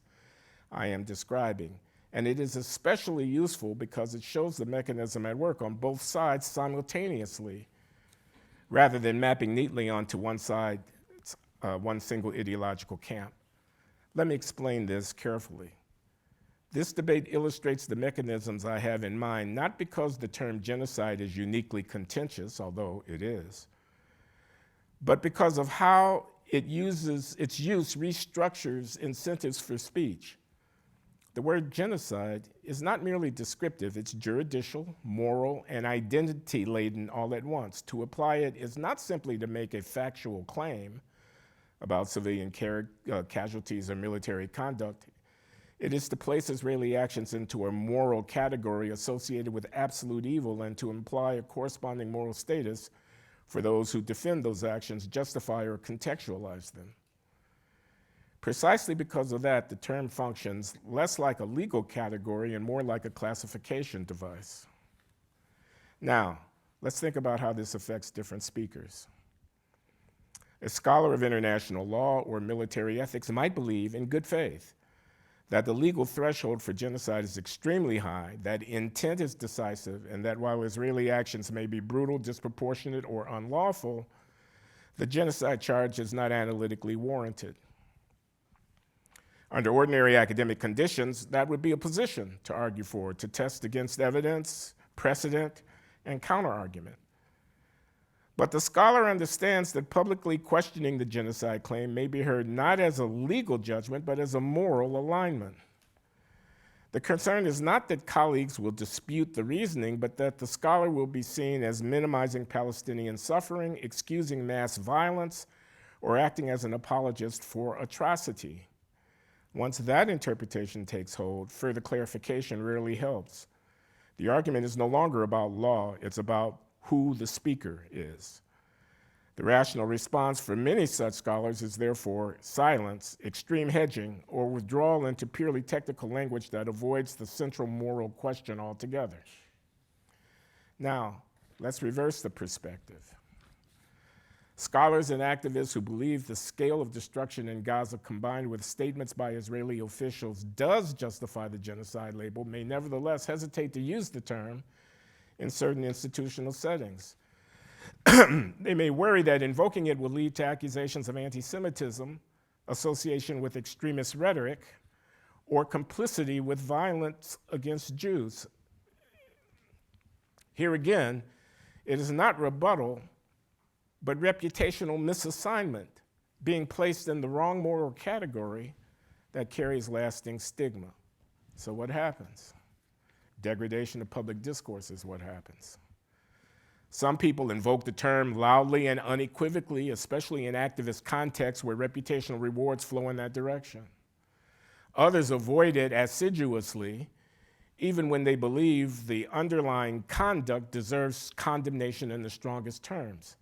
[SPEAKER 2] I am describing. And it is especially useful because it shows the mechanism at work on both sides simultaneously, rather than mapping neatly onto one side, one single ideological camp. Let me explain this carefully. This debate illustrates the mechanisms I have in mind, not because the term genocide is uniquely contentious, although it is, but because of how its use restructures incentives for speech. The word genocide is not merely descriptive, it's juridical, moral, and identity-laden all at once. To apply it is not simply to make a factual claim about civilian casualties or military conduct. It is to place Israeli actions into a moral category associated with absolute evil and to imply a corresponding moral status for those who defend those actions, justify, or contextualize them. Precisely because of that, the term functions less like a legal category and more like a classification device. Now, let's think about how this affects different speakers. A scholar of international law or military ethics might believe, in good faith, that the legal threshold for genocide is extremely high, that intent is decisive, and that while Israeli actions may be brutal, disproportionate, or unlawful, the genocide charge is not analytically warranted. Under ordinary academic conditions, that would be a position to argue for, to test against evidence, precedent, and counterargument. But the scholar understands that publicly questioning the genocide claim may be heard not as a legal judgment, but as a moral alignment. The concern is not that colleagues will dispute the reasoning, but that the scholar will be seen as minimizing Palestinian suffering, excusing mass violence, or acting as an apologist for atrocity. Once that interpretation takes hold, further clarification rarely helps. The argument is no longer about law, it's about who the speaker is. The rational response for many such scholars is therefore silence, extreme hedging, or withdrawal into purely technical language that avoids the central moral question altogether. Now, let's reverse the perspective. Scholars and activists who believe the scale of destruction in Gaza combined with statements by Israeli officials does justify the genocide label may nevertheless hesitate to use the term in certain institutional settings. They may worry that invoking it will lead to accusations of anti-Semitism, association with extremist rhetoric, or complicity with violence against Jews. Here again, it is not rebuttal, but reputational misassignment, being placed in the wrong moral category that carries lasting stigma. So what happens? Degradation of public discourse is what happens. Some people invoke the term loudly and unequivocally, especially in activist contexts where reputational rewards flow in that direction. Others avoid it assiduously, even when they believe the underlying conduct deserves condemnation in the strongest terms.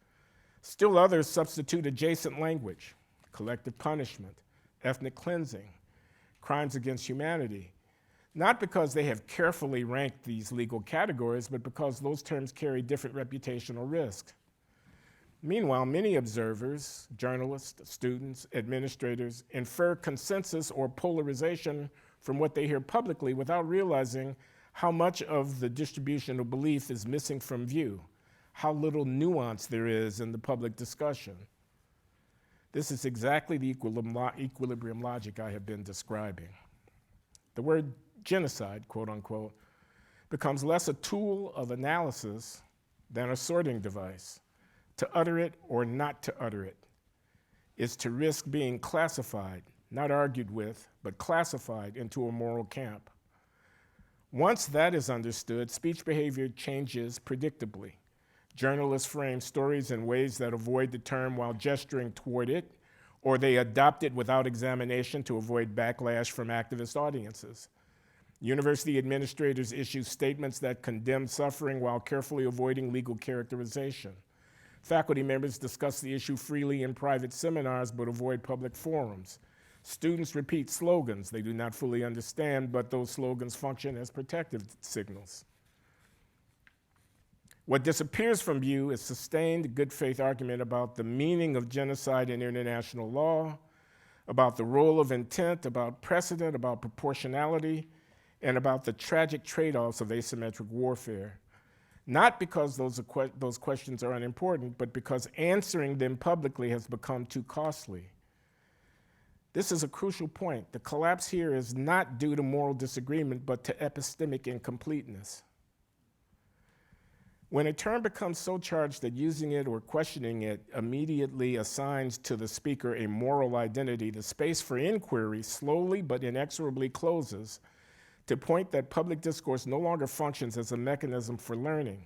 [SPEAKER 2] Still others substitute adjacent language, collective punishment, ethnic cleansing, crimes against humanity, not because they have carefully ranked these legal categories, but because those terms carry different reputational risk. Meanwhile, many observers, journalists, students, administrators, infer consensus or polarization from what they hear publicly without realizing how much of the distribution of belief is missing from view, how little nuance there is in the public discussion. This is exactly the equilibrium logic I have been describing. The word genocide, quote unquote, becomes less a tool of analysis than a sorting device. To utter it or not to utter it is to risk being classified, not argued with, but classified into a moral camp. Once that is understood, speech behavior changes predictably. Journalists frame stories in ways that avoid the term while gesturing toward it, or they adopt it without examination to avoid backlash from activist audiences. University administrators issue statements that condemn suffering while carefully avoiding legal characterization. Faculty members discuss the issue freely in private seminars but avoid public forums. Students repeat slogans they do not fully understand, but those slogans function as protective signals. What disappears from view is sustained good faith argument about the meaning of genocide in international law, about the role of intent, about precedent, about proportionality, and about the tragic trade-offs of asymmetric warfare. Not because those questions are unimportant, but because answering them publicly has become too costly. This is a crucial point. The collapse here is not due to moral disagreement, but to epistemic incompleteness. When a term becomes so charged that using it or questioning it immediately assigns to the speaker a moral identity, the space for inquiry slowly but inexorably closes to point that public discourse no longer functions as a mechanism for learning.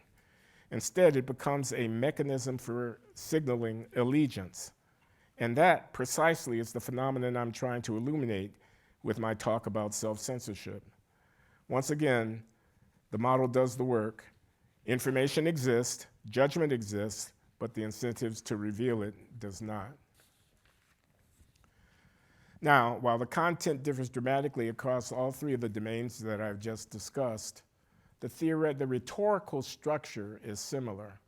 [SPEAKER 2] Instead, it becomes a mechanism for signaling allegiance. And that precisely is the phenomenon I'm trying to illuminate with my talk about self-censorship. Once again, the model does the work. Information exists, judgment exists, but the incentives to reveal it does not. Now, while the content differs dramatically across all three of the domains that I've just discussed, the rhetorical structure is similar.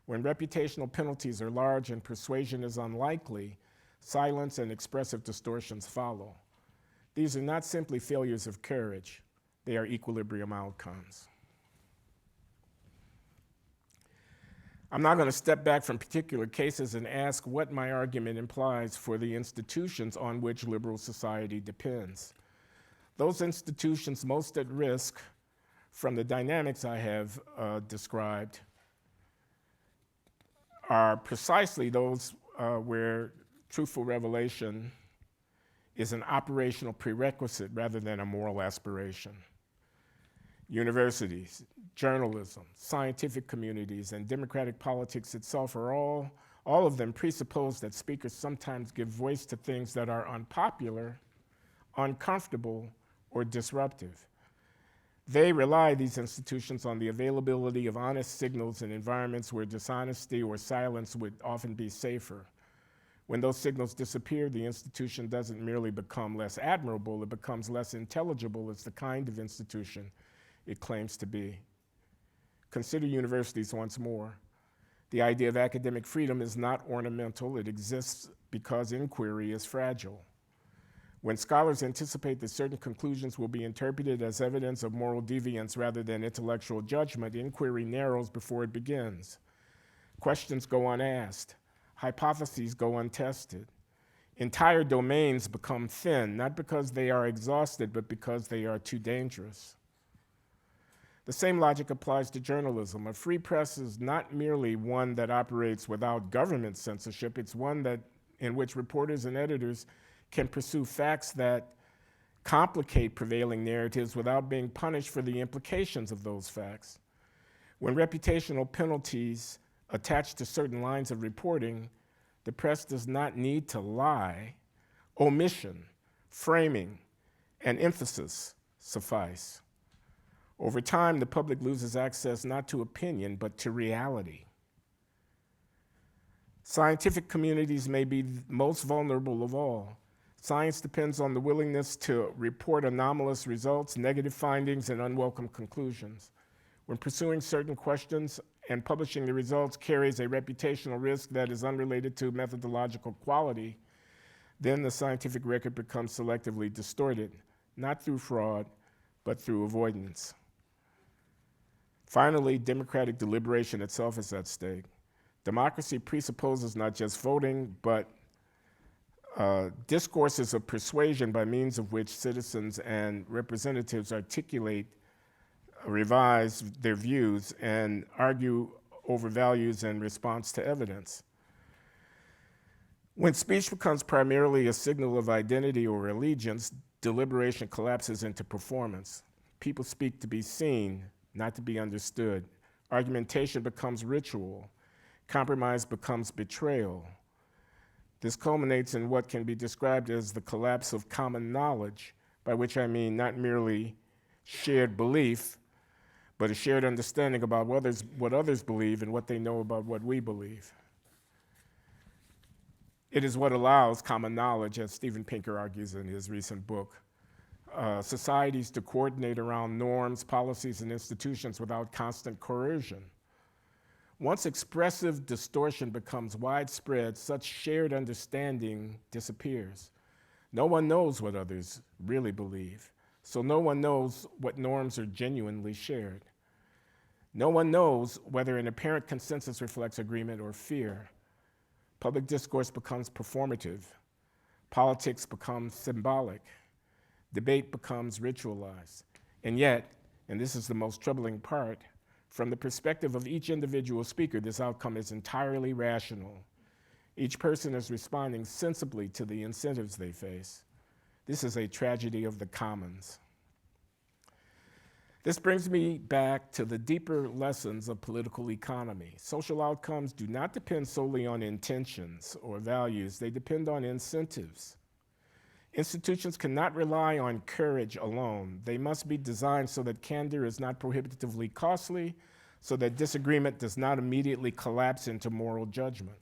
[SPEAKER 2] When reputational penalties are large and persuasion is unlikely, silence and expressive distortions follow. These are not simply failures of courage, they are equilibrium outcomes. I'm not going to step back from particular cases and ask what my argument implies for the institutions on which liberal society depends. Those institutions most at risk from the dynamics I have described are precisely those where truthful revelation is an operational prerequisite rather than a moral aspiration. Universities, journalism, scientific communities, and democratic politics itself are all of them presuppose that speakers sometimes give voice to things that are unpopular, uncomfortable, or disruptive. They rely, these institutions, on the availability of honest signals in environments where dishonesty or silence would often be safer. When those signals disappear, the institution doesn't merely become less admirable, it becomes less intelligible as the kind of institution it claims to be. Consider universities once more. The idea of academic freedom is not ornamental, it exists because inquiry is fragile. When scholars anticipate that certain conclusions will be interpreted as evidence of moral deviance rather than intellectual judgment, inquiry narrows before it begins. Questions go unasked, hypotheses go untested. Entire domains become thin, not because they are exhausted, but because they are too dangerous. The same logic applies to journalism. A free press is not merely one that operates without government censorship, it's one in which reporters and editors can pursue facts that complicate prevailing narratives without being punished for the implications of those facts. When reputational penalties attach to certain lines of reporting, the press does not need to lie. Omission, framing, and emphasis suffice. Over time, the public loses access not to opinion, but to reality. Scientific communities may be most vulnerable of all. Science depends on the willingness to report anomalous results, negative findings, and unwelcome conclusions. When pursuing certain questions and publishing the results carries a reputational risk that is unrelated to methodological quality, then the scientific record becomes selectively distorted, not through fraud, but through avoidance. Finally, democratic deliberation itself is at stake. Democracy presupposes not just voting, but discourses of persuasion by means of which citizens and representatives articulate, revise their views, and argue over values in response to evidence. When speech becomes primarily a signal of identity or allegiance, deliberation collapses into performance. People speak to be seen, not to be understood. Argumentation becomes ritual. Compromise becomes betrayal. This culminates in what can be described as the collapse of common knowledge, by which I mean not merely shared belief, but a shared understanding about what others believe and what they know about what we believe. It is what allows common knowledge, as Steven Pinker argues in his recent book, societies to coordinate around norms, policies, and institutions without constant coercion. Once expressive distortion becomes widespread, such shared understanding disappears. No one knows what others really believe, so no one knows what norms are genuinely shared. No one knows whether an apparent consensus reflects agreement or fear. Public discourse becomes performative. Politics becomes symbolic. Debate becomes ritualized. And yet, and this is the most troubling part, from the perspective of each individual speaker, this outcome is entirely rational. Each person is responding sensibly to the incentives they face. This is a tragedy of the commons. This brings me back to the deeper lessons of political economy. Social outcomes do not depend solely on intentions or values, they depend on incentives. Institutions cannot rely on courage alone. They must be designed so that candor is not prohibitively costly, so that disagreement does not immediately collapse into moral judgment.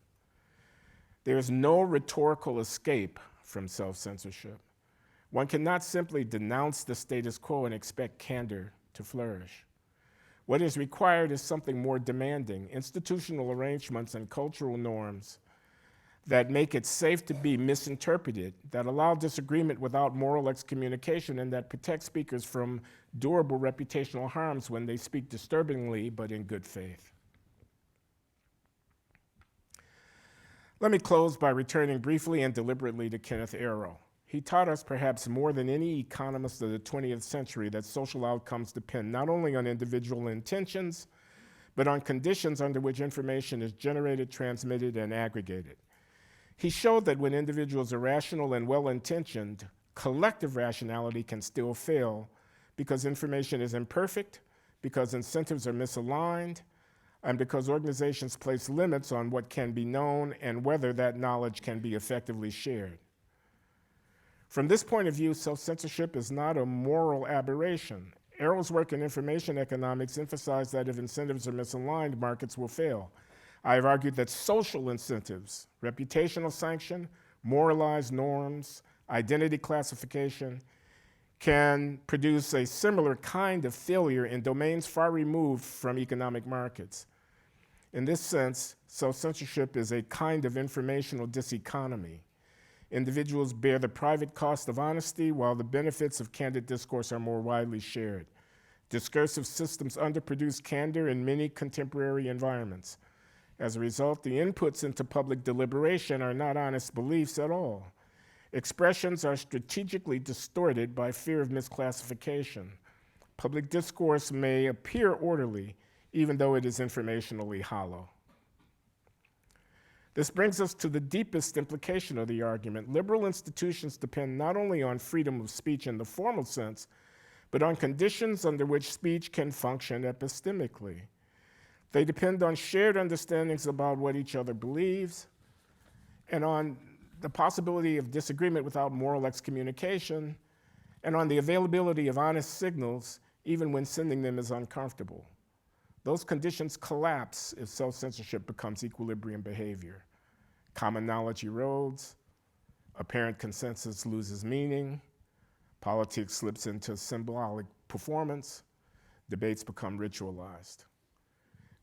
[SPEAKER 2] There is no rhetorical escape from self-censorship. One cannot simply denounce the status quo and expect candor to flourish. What is required is something more demanding, institutional arrangements and cultural norms that make it safe to be misinterpreted, that allow disagreement without moral excommunication, and that protect speakers from durable reputational harms when they speak disturbingly but in good faith. Let me close by returning briefly and deliberately to Kenneth Arrow. He taught us perhaps more than any economist of the 20th century that social outcomes depend not only on individual intentions, but on conditions under which information is generated, transmitted, and aggregated. He showed that when individuals are rational and well-intentioned, collective rationality can still fail because information is imperfect, because incentives are misaligned, and because organizations place limits on what can be known and whether that knowledge can be effectively shared. From this point of view, self-censorship is not a moral aberration. Arrow's work in information economics emphasized that if incentives are misaligned, markets will fail. I have argued that social incentives, reputational sanction, moralized norms, identity classification, can produce a similar kind of failure in domains far removed from economic markets. In this sense, self-censorship is a kind of informational diseconomy. Individuals bear the private cost of honesty, while the benefits of candid discourse are more widely shared. Discursive systems underproduce candor in many contemporary environments. As a result, the inputs into public deliberation are not honest beliefs at all. Expressions are strategically distorted by fear of misclassification. Public discourse may appear orderly, even though it is informationally hollow. This brings us to the deepest implication of the argument. Liberal institutions depend not only on freedom of speech in the formal sense, but on conditions under which speech can function epistemically. They depend on shared understandings about what each other believes, and on the possibility of disagreement without moral excommunication, and on the availability of honest signals, even when sending them is uncomfortable. Those conditions collapse if self-censorship becomes equilibrium behavior. Common knowledge erodes, apparent consensus loses meaning, politics slips into symbolic performance, debates become ritualized.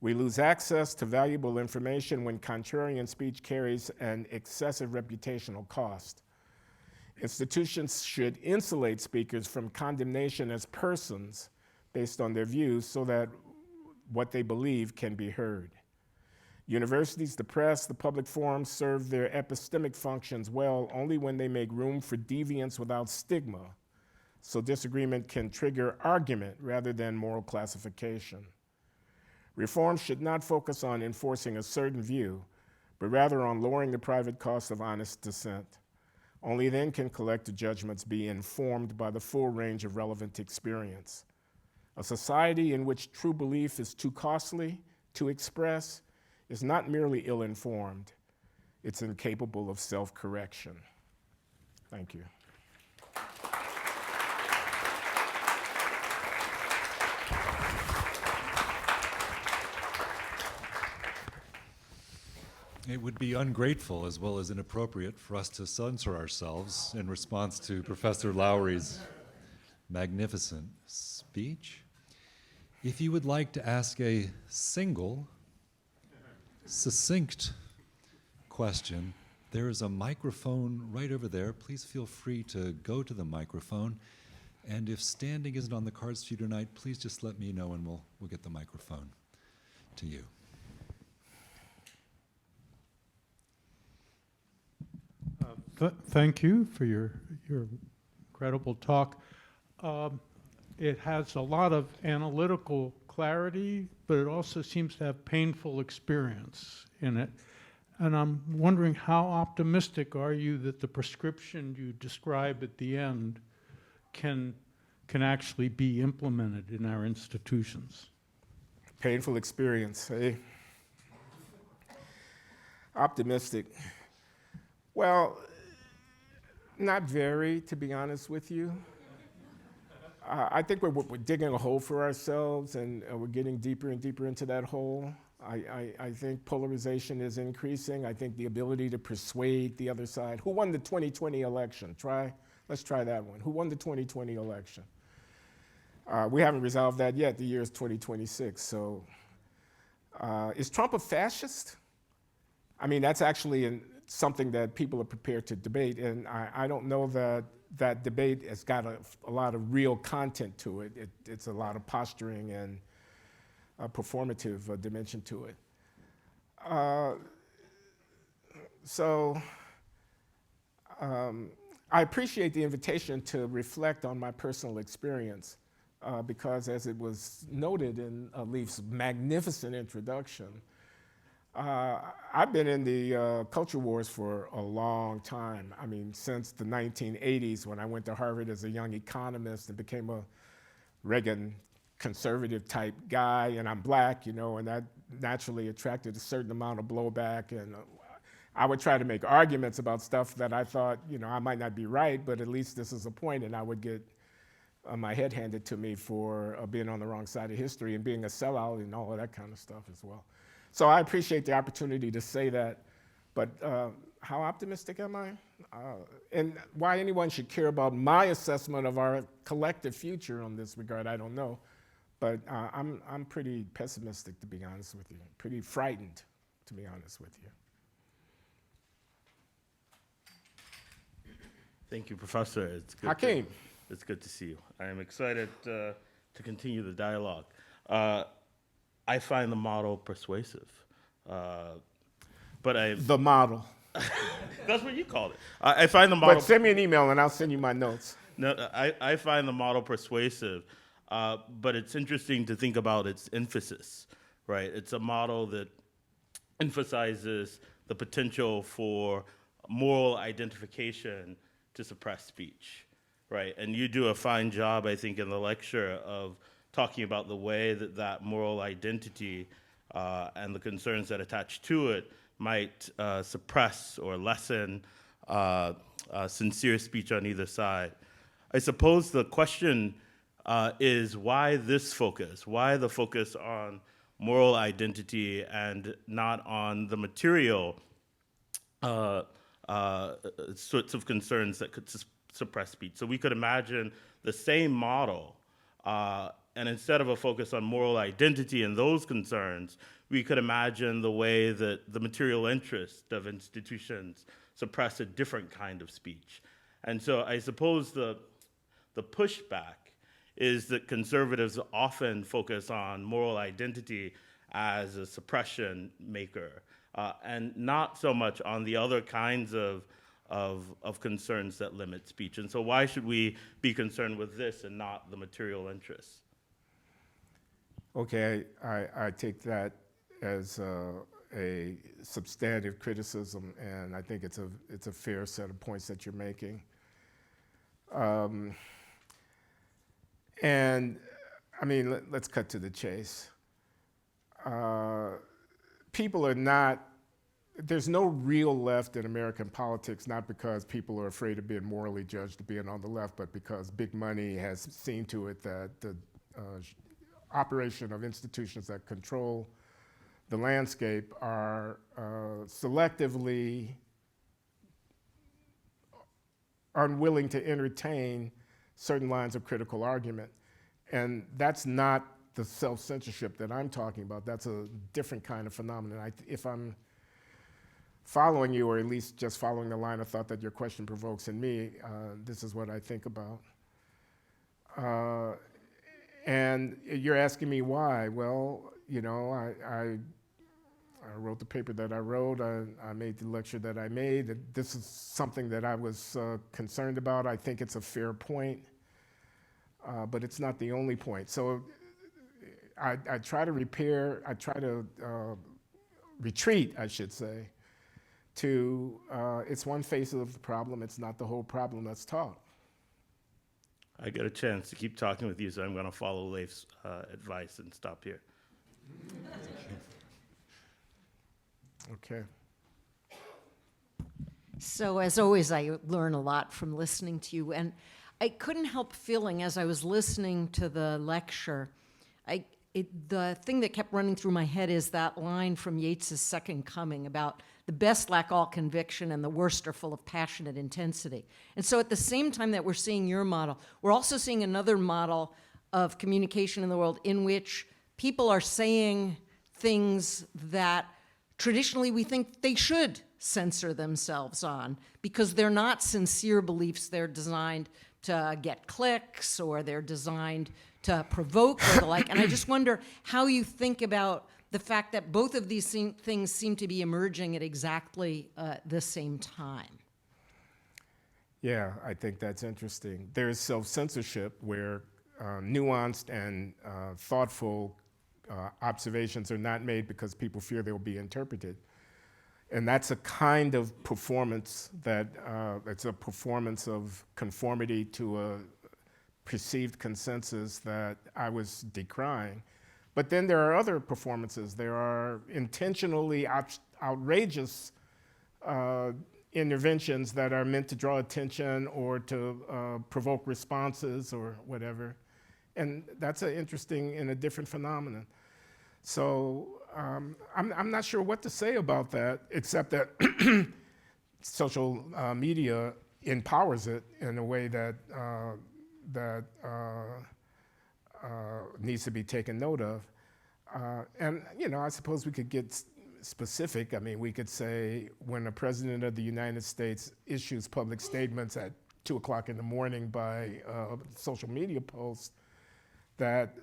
[SPEAKER 2] We lose access to valuable information when contrarian speech carries an excessive reputational cost. Institutions should insulate speakers from condemnation as persons based on their views so that what they believe can be heard. Universities, the press, the public forums serve their epistemic functions well only when they make room for deviance without stigma, so disagreement can trigger argument rather than moral classification. Reform should not focus on enforcing a certain view, but rather on lowering the private cost of honest dissent. Only then can collective judgments be informed by the full range of relevant experience. A society in which true belief is too costly to express is not merely ill-informed, it's incapable of self-correction. Thank you.
[SPEAKER 1] It would be ungrateful as well as inappropriate for us to censor ourselves in response to Professor Loury's magnificent speech. If you would like to ask a single, succinct question, there is a microphone right over there. Please feel free to go to the microphone. And if standing isn't on the cards for you tonight, please just let me know and we'll get the microphone to you.
[SPEAKER 3] Thank you for your incredible talk. It has a lot of analytical clarity, but it also seems to have painful experience in it. And I'm wondering, how optimistic are you that the prescription you describe at the end can actually be implemented in our institutions?
[SPEAKER 2] Painful experience, eh? Optimistic. Well, not very, to be honest with you. I think we're digging a hole for ourselves, and we're getting deeper and deeper into that hole. I think polarization is increasing. I think the ability to persuade the other side. Who won the 2020 election? Let's try that one. Who won the 2020 election? We haven't resolved that yet. The year is 2026. So is Trump a fascist? I mean, that's actually something that people are prepared to debate, and I don't know that that debate has got a lot of real content to it. It's a lot of posturing and a performative dimension to it. I appreciate the invitation to reflect on my personal experience because, as it was noted in Leif's magnificent introduction, I've been in the culture wars for a long time. I mean, since the 1980s, when I went to Harvard as a young economist and became a Reagan conservative type guy, and I'm black, you know, and that naturally attracted a certain amount of blowback. And I would try to make arguments about stuff that I thought, you know, I might not be right, but at least this is a point, and I would get my head handed to me for being on the wrong side of history and being a sellout and all of that kind of stuff as well. So I appreciate the opportunity to say that, but how optimistic am I? And why anyone should care about my assessment of our collective future on this regard, I don't know. But I'm pretty pessimistic, to be honest with you. Pretty frightened, to be honest with you.
[SPEAKER 4] Thank you, Professor. It's good.
[SPEAKER 2] Hakeem.
[SPEAKER 4] It's good to see you. I am excited to continue the dialogue. I find the model persuasive, but
[SPEAKER 2] The model.
[SPEAKER 4] that's what you called it. I find the model.
[SPEAKER 2] But send me an email and I'll send you my notes.
[SPEAKER 4] No, I find the model persuasive, but it's interesting to think about its emphasis, right? It's a model that emphasizes the potential for moral identification to suppress speech, right? And you do a fine job, I think, in the lecture of talking about the way that that moral identity and the concerns that attach to it might suppress or lessen sincere speech on either side. I suppose the question is why this focus? Why the focus on moral identity and not on the material sorts of concerns that could suppress speech? So we could imagine the same model, and instead of a focus on moral identity and those concerns, we could imagine the way that the material interest of institutions suppress a different kind of speech. And so I suppose the pushback is that conservatives often focus on moral identity as a suppression maker, and not so much on the other kinds of concerns that limit speech. And so why should we be concerned with this and not the material interests?
[SPEAKER 2] Okay, I take that as a substantive criticism, and I think it's a fair set of points that you're making. And I mean, let's cut to the chase. People are not, there's no real left in American politics, not because people are afraid of being morally judged to being on the left, but because big money has seen to it that the operation of institutions that control the landscape are selectively unwilling to entertain certain lines of critical argument. And that's not the self-censorship that I'm talking about. That's a different kind of phenomenon. If I'm following you, or at least just following the line of thought that your question provokes in me, this is what I think about. And you're asking me why. Well, you know, I wrote the paper that I wrote. I made the lecture that I made. This is something that I was concerned about. I think it's a fair point, but it's not the only point. So I try to retreat, I should say, to it's one face of the problem. It's not the whole problem. Let's talk.
[SPEAKER 4] I get a chance to keep talking with you, so I'm going to follow Leif's advice and stop here.
[SPEAKER 2] Okay.
[SPEAKER 5] So as always, I learn a lot from listening to you, and I couldn't help feeling as I was listening to the lecture, the thing that kept running through my head is that line from Yeats's Second Coming about the best lack all conviction and the worst are full of passionate intensity. And so at the same time that we're seeing your model, we're also seeing another model of communication in the world in which people are saying things that traditionally we think they should censor themselves on because they're not sincere beliefs. They're designed to get clicks, or they're designed to provoke or the like. And I just wonder how you think about the fact that both of these things seem to be emerging at exactly the same time.
[SPEAKER 2] Yeah, I think that's interesting. There's self-censorship where nuanced and thoughtful observations are not made because people fear they'll be interpreted. And that's a kind of performance that, it's a performance of conformity to a perceived consensus that I was decrying. But then there are other performances. There are intentionally outrageous interventions that are meant to draw attention or to provoke responses or whatever. And that's an interesting and a different phenomenon. So I'm not sure what to say about that, except that social media empowers it in a way that needs to be taken note of. And, you know, I suppose we could get specific. I mean, we could say when the President of the United States issues public statements at 2 o'clock in the morning by social media posts that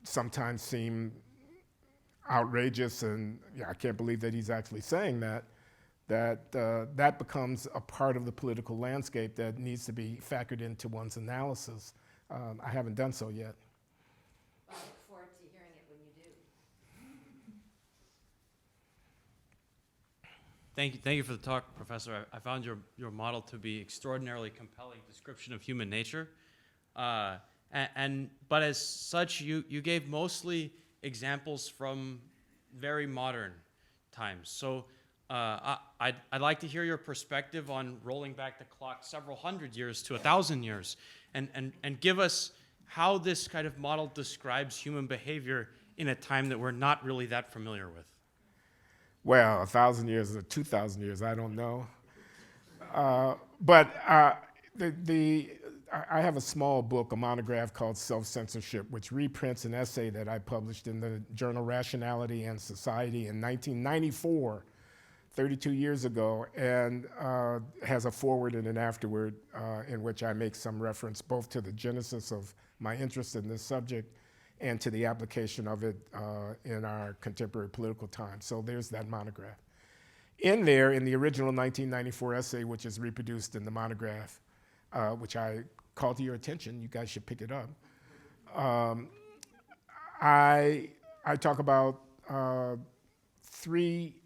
[SPEAKER 2] sometimes seem outrageous, and yeah, I can't believe that he's actually saying that, that becomes a part of the political landscape that needs to be factored into one's analysis. I haven't done so yet.
[SPEAKER 5] I look forward to hearing it when you do.
[SPEAKER 6] Thank you for the talk, Professor. I found your model to be extraordinarily compelling description of human nature. But as such, you gave mostly examples from very modern times. So I'd like to hear your perspective on rolling back the clock several hundred years to 1,000 years, and give us how this kind of model describes human behavior in a time that we're not really that familiar with.
[SPEAKER 2] Well, 1,000 years or 2,000 years, I don't know. I have a small book, a monograph called Self-Censorship, which reprints an essay that I published in the journal Rationality and Society in 1994, 32 years ago, and has a foreword and an afterword in which I make some reference both to the genesis of my interest in this subject and to the application of it in our contemporary political time. So there's that monograph. In there, in the original 1994 essay, which is reproduced in the monograph, which I call to your attention, you guys should pick it up, I talk about three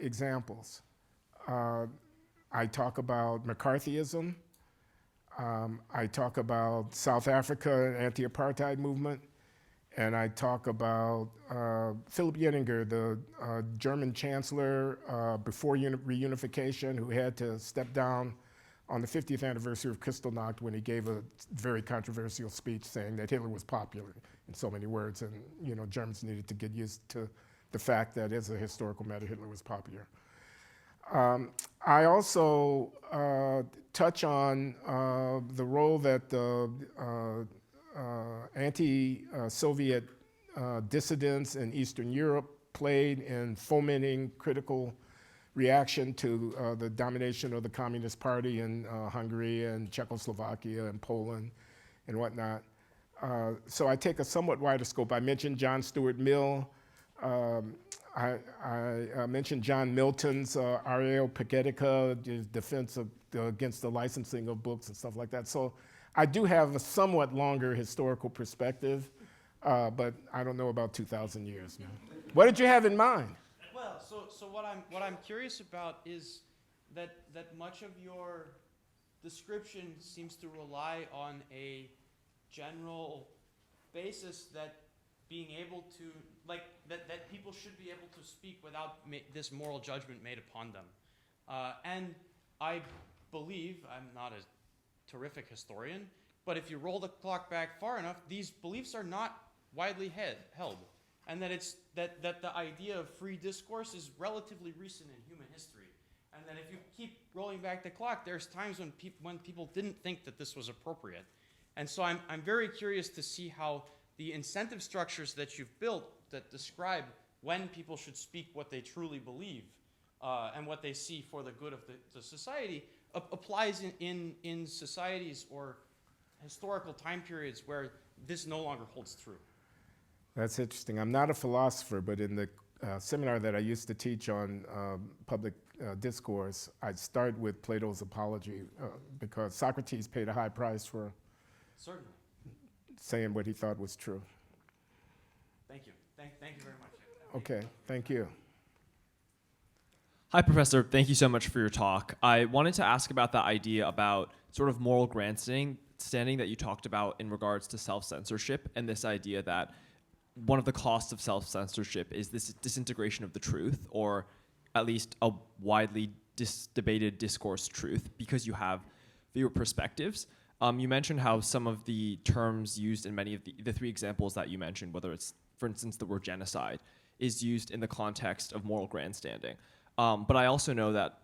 [SPEAKER 2] examples. I talk about McCarthyism, I talk about South Africa and anti-apartheid movement, and I talk about Philip Yettinger, the German chancellor before reunification, who had to step down on the 50th anniversary of Kristallnacht when he gave a very controversial speech saying that Hitler was popular in so many words, and Germans needed to get used to the fact that as a historical matter, Hitler was popular. I also touch on the role that the anti-Soviet dissidents in Eastern Europe played in fomenting critical reaction to the domination of the Communist Party in Hungary and Czechoslovakia and Poland and whatnot. So I take a somewhat wider scope. I mentioned John Stuart Mill. I mentioned John Milton's Areopagitica, his defense against the licensing of books and stuff like that. So I do have a somewhat longer historical perspective, but I don't know about 2,000 years. Man. What did you have in mind?
[SPEAKER 6] Well, so what I'm curious about is that much of your description seems to rely on a general basis that being able to, that people should be able to speak without this moral judgment made upon them. And I believe, I'm not a terrific historian, but if you roll the clock back far enough, these beliefs are not widely held. And that it's that the idea of free discourse is relatively recent in human history. And that if you keep rolling back the clock, there's times when people didn't think that this was appropriate. And so I'm very curious to see how the incentive structures that you've built that describe when people should speak what they truly believe and what they see for the good of the society applies in societies or historical time periods where this no longer holds true.
[SPEAKER 2] That's interesting. I'm not a philosopher, but in the seminar that I used to teach on public discourse, I'd start with Plato's Apology because Socrates paid a high price for
[SPEAKER 6] Certainly.
[SPEAKER 2] saying what he thought was true.
[SPEAKER 6] Thank you. Thank you very much.
[SPEAKER 2] Okay, thank you.
[SPEAKER 7] Hi, Professor. Thank you so much for your talk. I wanted to ask about that idea about sort of moral grandstanding that you talked about in regards to self-censorship and this idea that one of the costs of self-censorship is this disintegration of the truth, or at least a widely debated discourse truth, because you have fewer perspectives. You mentioned how some of the terms used in many of the three examples that you mentioned, whether it's, for instance, the word genocide, is used in the context of moral grandstanding. But I also know that,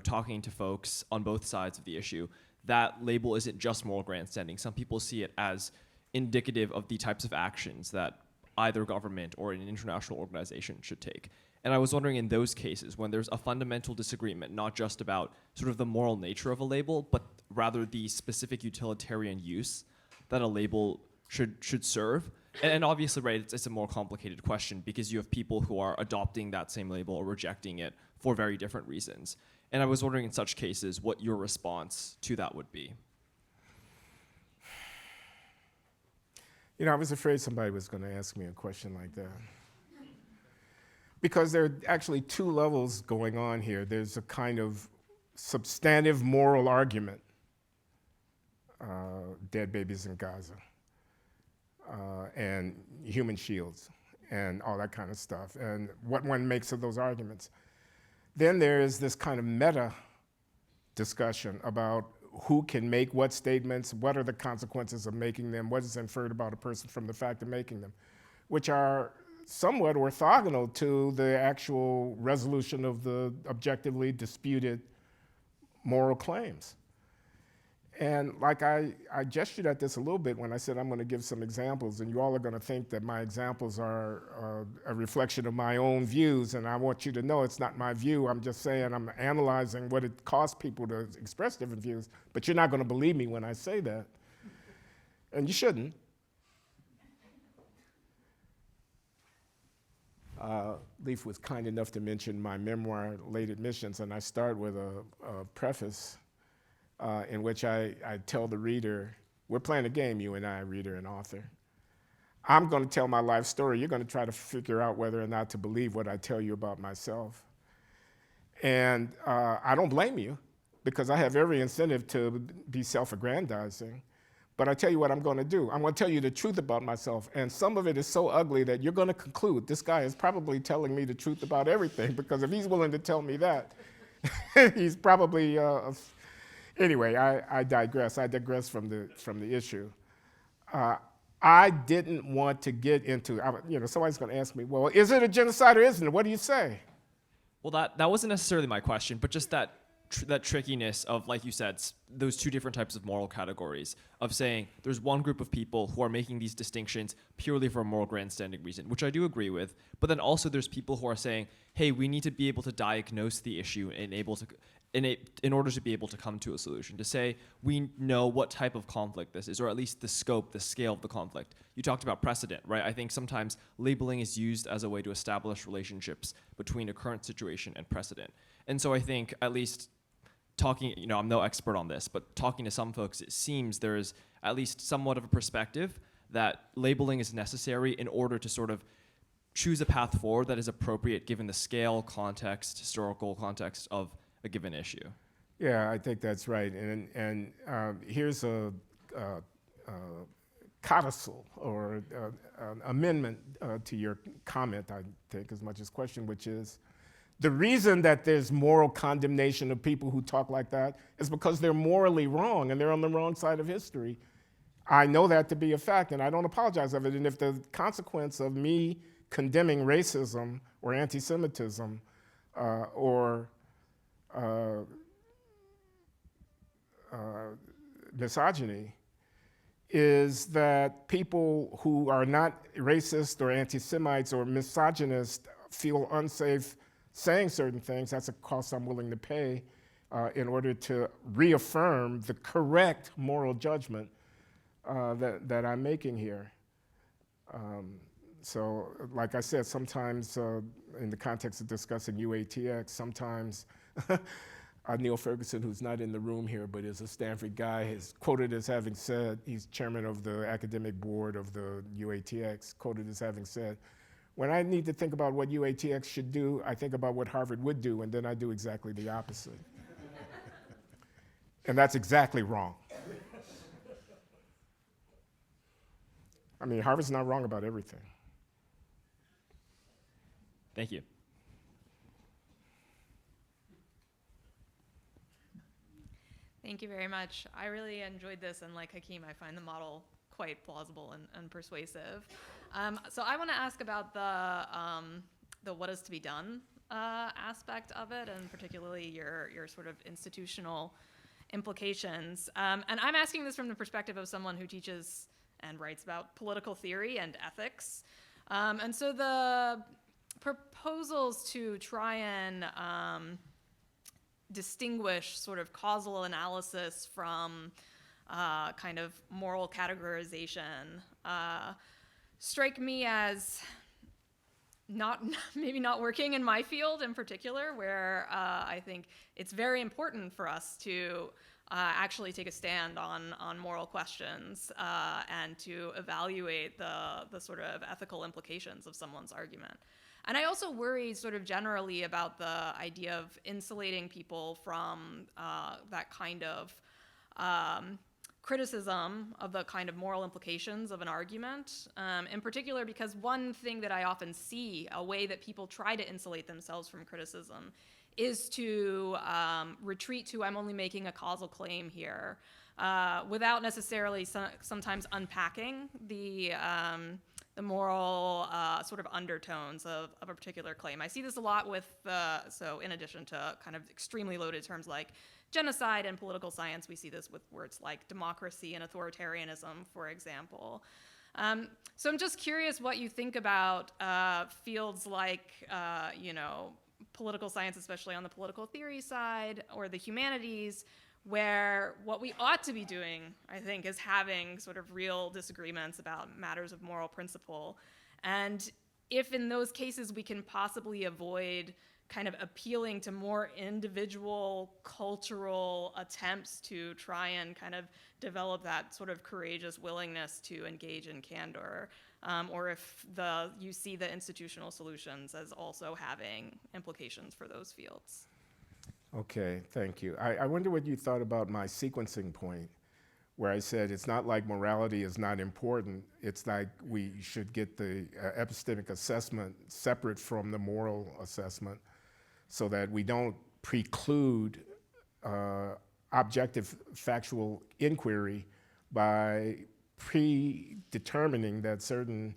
[SPEAKER 7] talking to folks on both sides of the issue, that label isn't just moral grandstanding. Some people see it as indicative of the types of actions that either government or an international organization should take. And I was wondering, in those cases, when there's a fundamental disagreement, not just about sort of the moral nature of a label, but rather the specific utilitarian use that a label should serve. And obviously, right, it's a more complicated question because you have people who are adopting that same label or rejecting it for very different reasons. And I was wondering, in such cases, what your response to that would be.
[SPEAKER 2] I was afraid somebody was going to ask me a question like that. Because there are actually two levels going on here. There's a kind of substantive moral argument, dead babies in Gaza, and human shields, and all that kind of stuff, and what one makes of those arguments. Then there is this kind of meta discussion about who can make what statements, what are the consequences of making them, what is inferred about a person from the fact of making them, which are somewhat orthogonal to the actual resolution of the objectively disputed moral claims. And like I gestured at this a little bit when I said I'm going to give some examples, and you all are going to think that my examples are a reflection of my own views, and I want you to know it's not my view. I'm just saying I'm analyzing what it costs people to express different views, but you're not going to believe me when I say that. And you shouldn't. Leaf was kind enough to mention my memoir, Late Admissions, and I start with a preface in which I tell the reader, we're playing a game, you and I, reader and author. I'm going to tell my life story. You're going to try to figure out whether or not to believe what I tell you about myself. And I don't blame you, because I have every incentive to be self-aggrandizing. But I tell you what I'm going to do. I'm going to tell you the truth about myself. And some of it is so ugly that you're going to conclude this guy is probably telling me the truth about everything, because if he's willing to tell me that, he's probably, anyway, I digress. I digress from the issue. I didn't want to get into, somebody's going to ask me, well, is it a genocide or isn't it? What do you say?
[SPEAKER 7] Well, that wasn't necessarily my question, but just that trickiness of, like you said, those two different types of moral categories of saying there's one group of people who are making these distinctions purely for a moral grandstanding reason, which I do agree with, but then also there's people who are saying, hey, we need to be able to diagnose the issue and in order to be able to come to a solution, to say we know what type of conflict this is, or at least the scope, the scale of the conflict. You talked about precedent, right? I think sometimes labeling is used as a way to establish relationships between a current situation and precedent. And so I think, at least talking, I'm no expert on this, but talking to some folks, it seems there is at least somewhat of a perspective that labeling is necessary in order to sort of choose a path forward that is appropriate given the scale, context, historical context of a given issue.
[SPEAKER 2] Yeah, I think that's right. And here's a codicil or an amendment to your comment, I think, as much as question, which is the reason that there's moral condemnation of people who talk like that is because they're morally wrong and they're on the wrong side of history. I know that to be a fact, and I don't apologize of it. And if the consequence of me condemning racism or anti-Semitism or misogyny is that people who are not racist or anti-Semites or misogynist feel unsafe saying certain things, that's a cost I'm willing to pay in order to reaffirm the correct moral judgment that I'm making here. So, like I said, sometimes in the context of discussing UATX, sometimes Neil Ferguson, who's not in the room here but is a Stanford guy, is quoted as having said, he's chairman of the academic board of the UATX, quoted as having said, when I need to think about what UATX should do, I think about what Harvard would do, and then I do exactly the opposite. And that's exactly wrong. I mean, Harvard's not wrong about everything.
[SPEAKER 7] Thank you.
[SPEAKER 8] Thank you very much. I really enjoyed this, and like Hakeem, I find the model quite plausible and persuasive. So I want to ask about the what is to be done aspect of it, and particularly your sort of institutional implications. And I'm asking this from the perspective of someone who teaches and writes about political theory and ethics. And so the proposals to try and distinguish sort of causal analysis from kind of moral categorization strike me as maybe not working in my field in particular, where I think it's very important for us to actually take a stand on moral questions and to evaluate the sort of ethical implications of someone's argument. And I also worry sort of generally about the idea of insulating people from that kind of criticism of the kind of moral implications of an argument, in particular because one thing that I often see, a way that people try to insulate themselves from criticism, is to retreat to I'm only making a causal claim here, without necessarily sometimes unpacking the moral sort of undertones of a particular claim. I see this a lot with, so in addition to kind of extremely loaded terms like genocide and political science, we see this with words like democracy and authoritarianism, for example. So I'm just curious what you think about fields like, political science, especially on the political theory side, or the humanities, where what we ought to be doing, I think, is having sort of real disagreements about matters of moral principle. And if in those cases we can possibly avoid kind of appealing to more individual cultural attempts to try and kind of develop that sort of courageous willingness to engage in candor, or if you see the institutional solutions as also having implications for those fields.
[SPEAKER 2] Okay, thank you. I wonder what you thought about my sequencing point, where I said it's not like morality is not important, it's like we should get the epistemic assessment separate from the moral assessment so that we don't preclude objective factual inquiry by predetermining that certain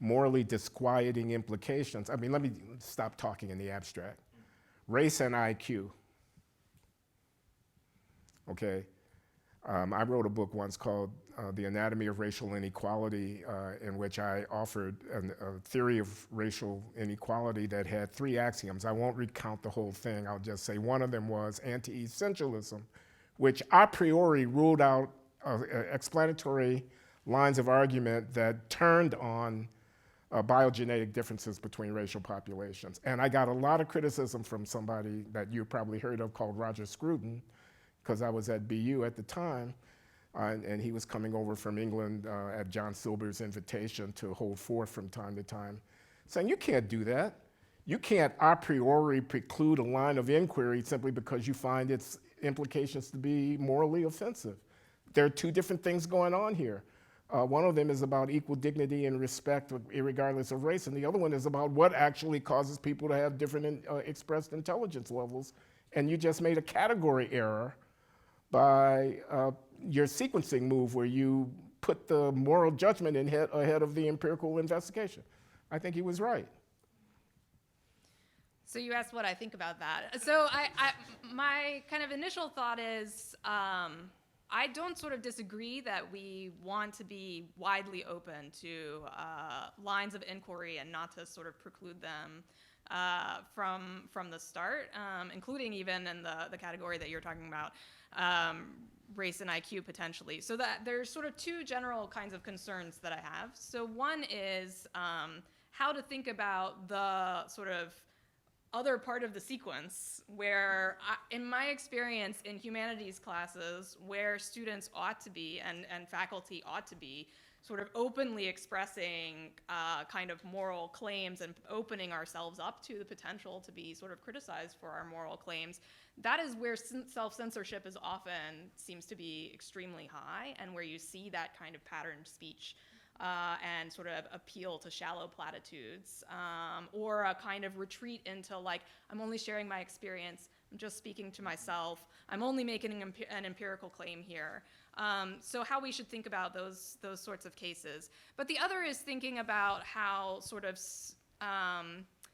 [SPEAKER 2] morally disquieting implications. I mean, let me stop talking in the abstract. Race and IQ. Okay. I wrote a book once called The Anatomy of Racial Inequality, in which I offered a theory of racial inequality that had 3 axioms. I won't recount the whole thing. I'll just say one of them was anti-essentialism, which a priori ruled out explanatory lines of argument that turned on biogenetic differences between racial populations. And I got a lot of criticism from somebody that you probably heard of called Roger Scruton, because I was at BU at the time, and he was coming over from England at John Silber's invitation to hold forth from time to time, saying, you can't do that. You can't a priori preclude a line of inquiry simply because you find its implications to be morally offensive. There are 2 different things going on here. One of them is about equal dignity and respect regardless of race, and the other one is about what actually causes people to have different expressed intelligence levels, and you just made a category error by your sequencing move where you put the moral judgment ahead of the empirical investigation. I think he was right.
[SPEAKER 8] So you asked what I think about that. So my kind of initial thought is I don't sort of disagree that we want to be widely open to lines of inquiry and not to sort of preclude them from the start, including even in the category that you're talking about, race and IQ potentially. So that there's sort of 2 general kinds of concerns that I have. So one is how to think about the sort of other part of the sequence where, in my experience in humanities classes, where students ought to be and faculty ought to be sort of openly expressing kind of moral claims and opening ourselves up to the potential to be sort of criticized for our moral claims, that is where self-censorship is often seems to be extremely high, and where you see that kind of patterned speech and sort of appeal to shallow platitudes, or a kind of retreat into like, I'm only sharing my experience, I'm just speaking to myself, I'm only making an empirical claim here. So how we should think about those sorts of cases. But the other is thinking about how sort of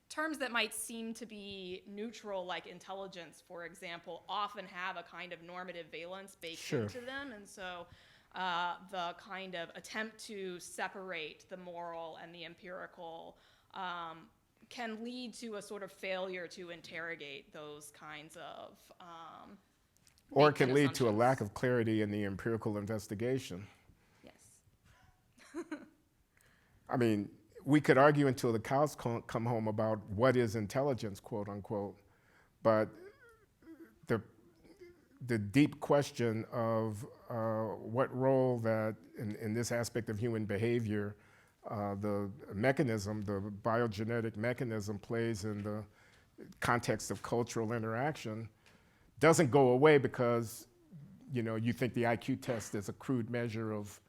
[SPEAKER 8] terms that might seem to be neutral, like intelligence, for example, often have a kind of normative valence baked into them. And so the kind of attempt to separate the moral and the empirical can lead to a sort of failure to interrogate those kinds of
[SPEAKER 2] or it can lead to a lack of clarity in the empirical investigation.
[SPEAKER 8] Yes.
[SPEAKER 2] I mean, we could argue until the cows come home about what is intelligence, quote unquote, but the deep question of what role that in this aspect of human behavior, the mechanism, the biogenetic mechanism plays in the context of cultural interaction doesn't go away because, you know, you think the IQ test is a crude measure of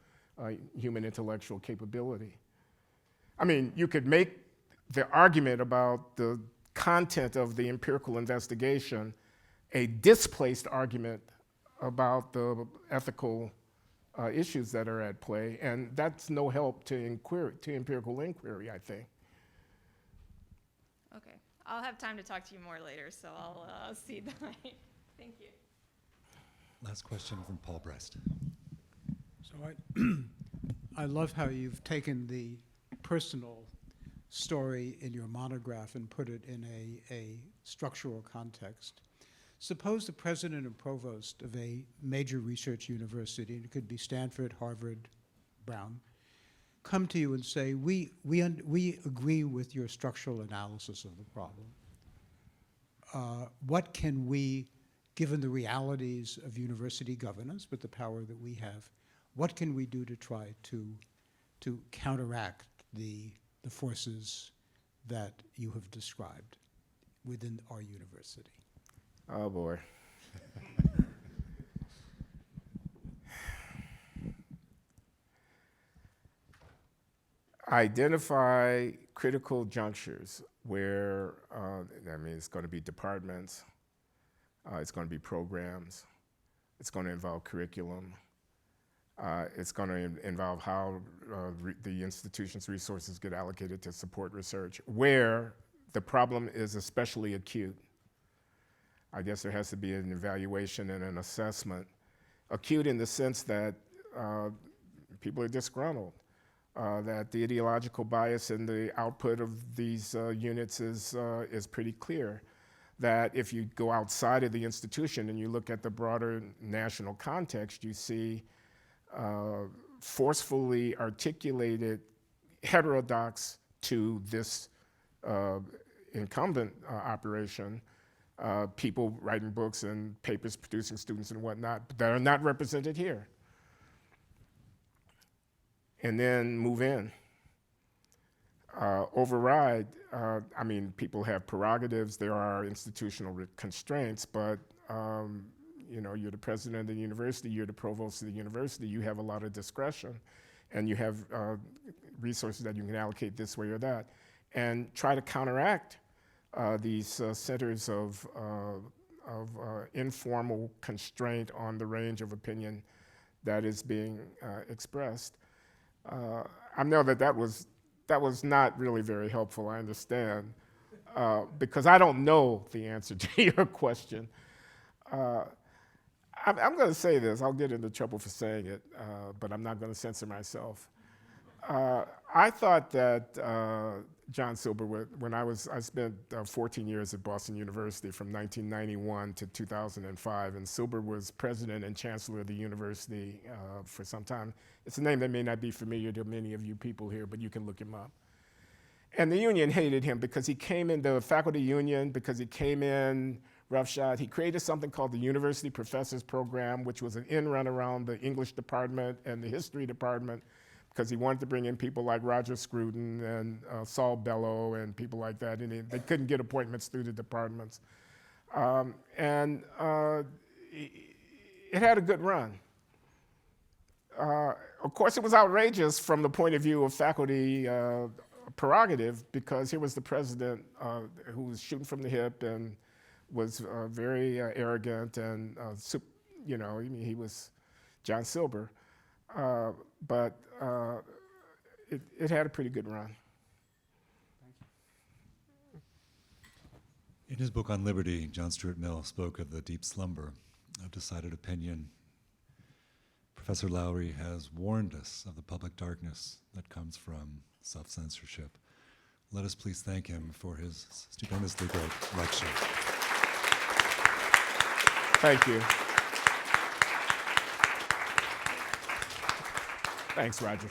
[SPEAKER 2] human intellectual capability. I mean, you could make the argument about the content of the empirical investigation a displaced argument about the ethical issues that are at play, and that's no help to empirical inquiry, I think.
[SPEAKER 8] Okay, I'll have time to talk to you more later, so I'll cede the mic. Thank you.
[SPEAKER 1] Last question from Paul Brest.
[SPEAKER 9] So I love how you've taken the personal story in your monograph and put it in a structural context. Suppose the president and provost of a major research university, and it could be Stanford, Harvard, Brown, come to you and say, we agree with your structural analysis of the problem. What can we, given the realities of university governance, with the power that we have, what can we do to try to counteract the forces that you have described within our university?
[SPEAKER 2] Oh, boy. Identify critical junctures where, it's going to be departments, it's going to be programs, it's going to involve curriculum, it's going to involve how the institution's resources get allocated to support research, where the problem is especially acute. I guess there has to be an evaluation and an assessment. Acute in the sense that people are disgruntled, that the ideological bias in the output of these units is pretty clear, that if you go outside of the institution and you look at the broader national context, you see forcefully articulated heterodox to this incumbent operation, people writing books and papers, producing students and whatnot, that are not represented here. And then move in. Override, people have prerogatives, there are institutional constraints, but you're the president of the university, you're the provost of the university, you have a lot of discretion, and you have resources that you can allocate this way or that, and try to counteract these centers of informal constraint on the range of opinion that is being expressed. I know that was not really very helpful, I understand, because I don't know the answer to your question. I'm going to say this, I'll get into trouble for saying it, but I'm not going to censor myself. I thought that John Silber, I spent 14 years at Boston University from 1991 to 2005, and Silber was president and chancellor of the university for some time. It's a name that may not be familiar to many of you people here, but you can look him up. And the union hated him because he came in, the faculty union, because he came in roughshod. He created something called the University Professors Program, which was an in-run around the English department and the history department, because he wanted to bring in people like Roger Scruton and Saul Bellow and people like that, and they couldn't get appointments through the departments. It had a good run. Of course, it was outrageous from the point of view of faculty prerogative, because here was the president who was shooting from the hip and was very arrogant, and he was John Silber. But it had a pretty good run.
[SPEAKER 1] In his book on liberty, John Stuart Mill spoke of the deep slumber of decided opinion. Professor Loury has warned us of the public darkness that comes from self-censorship. Let us please thank him for his stupendously great lecture.
[SPEAKER 2] Thank you. Thanks, Roger.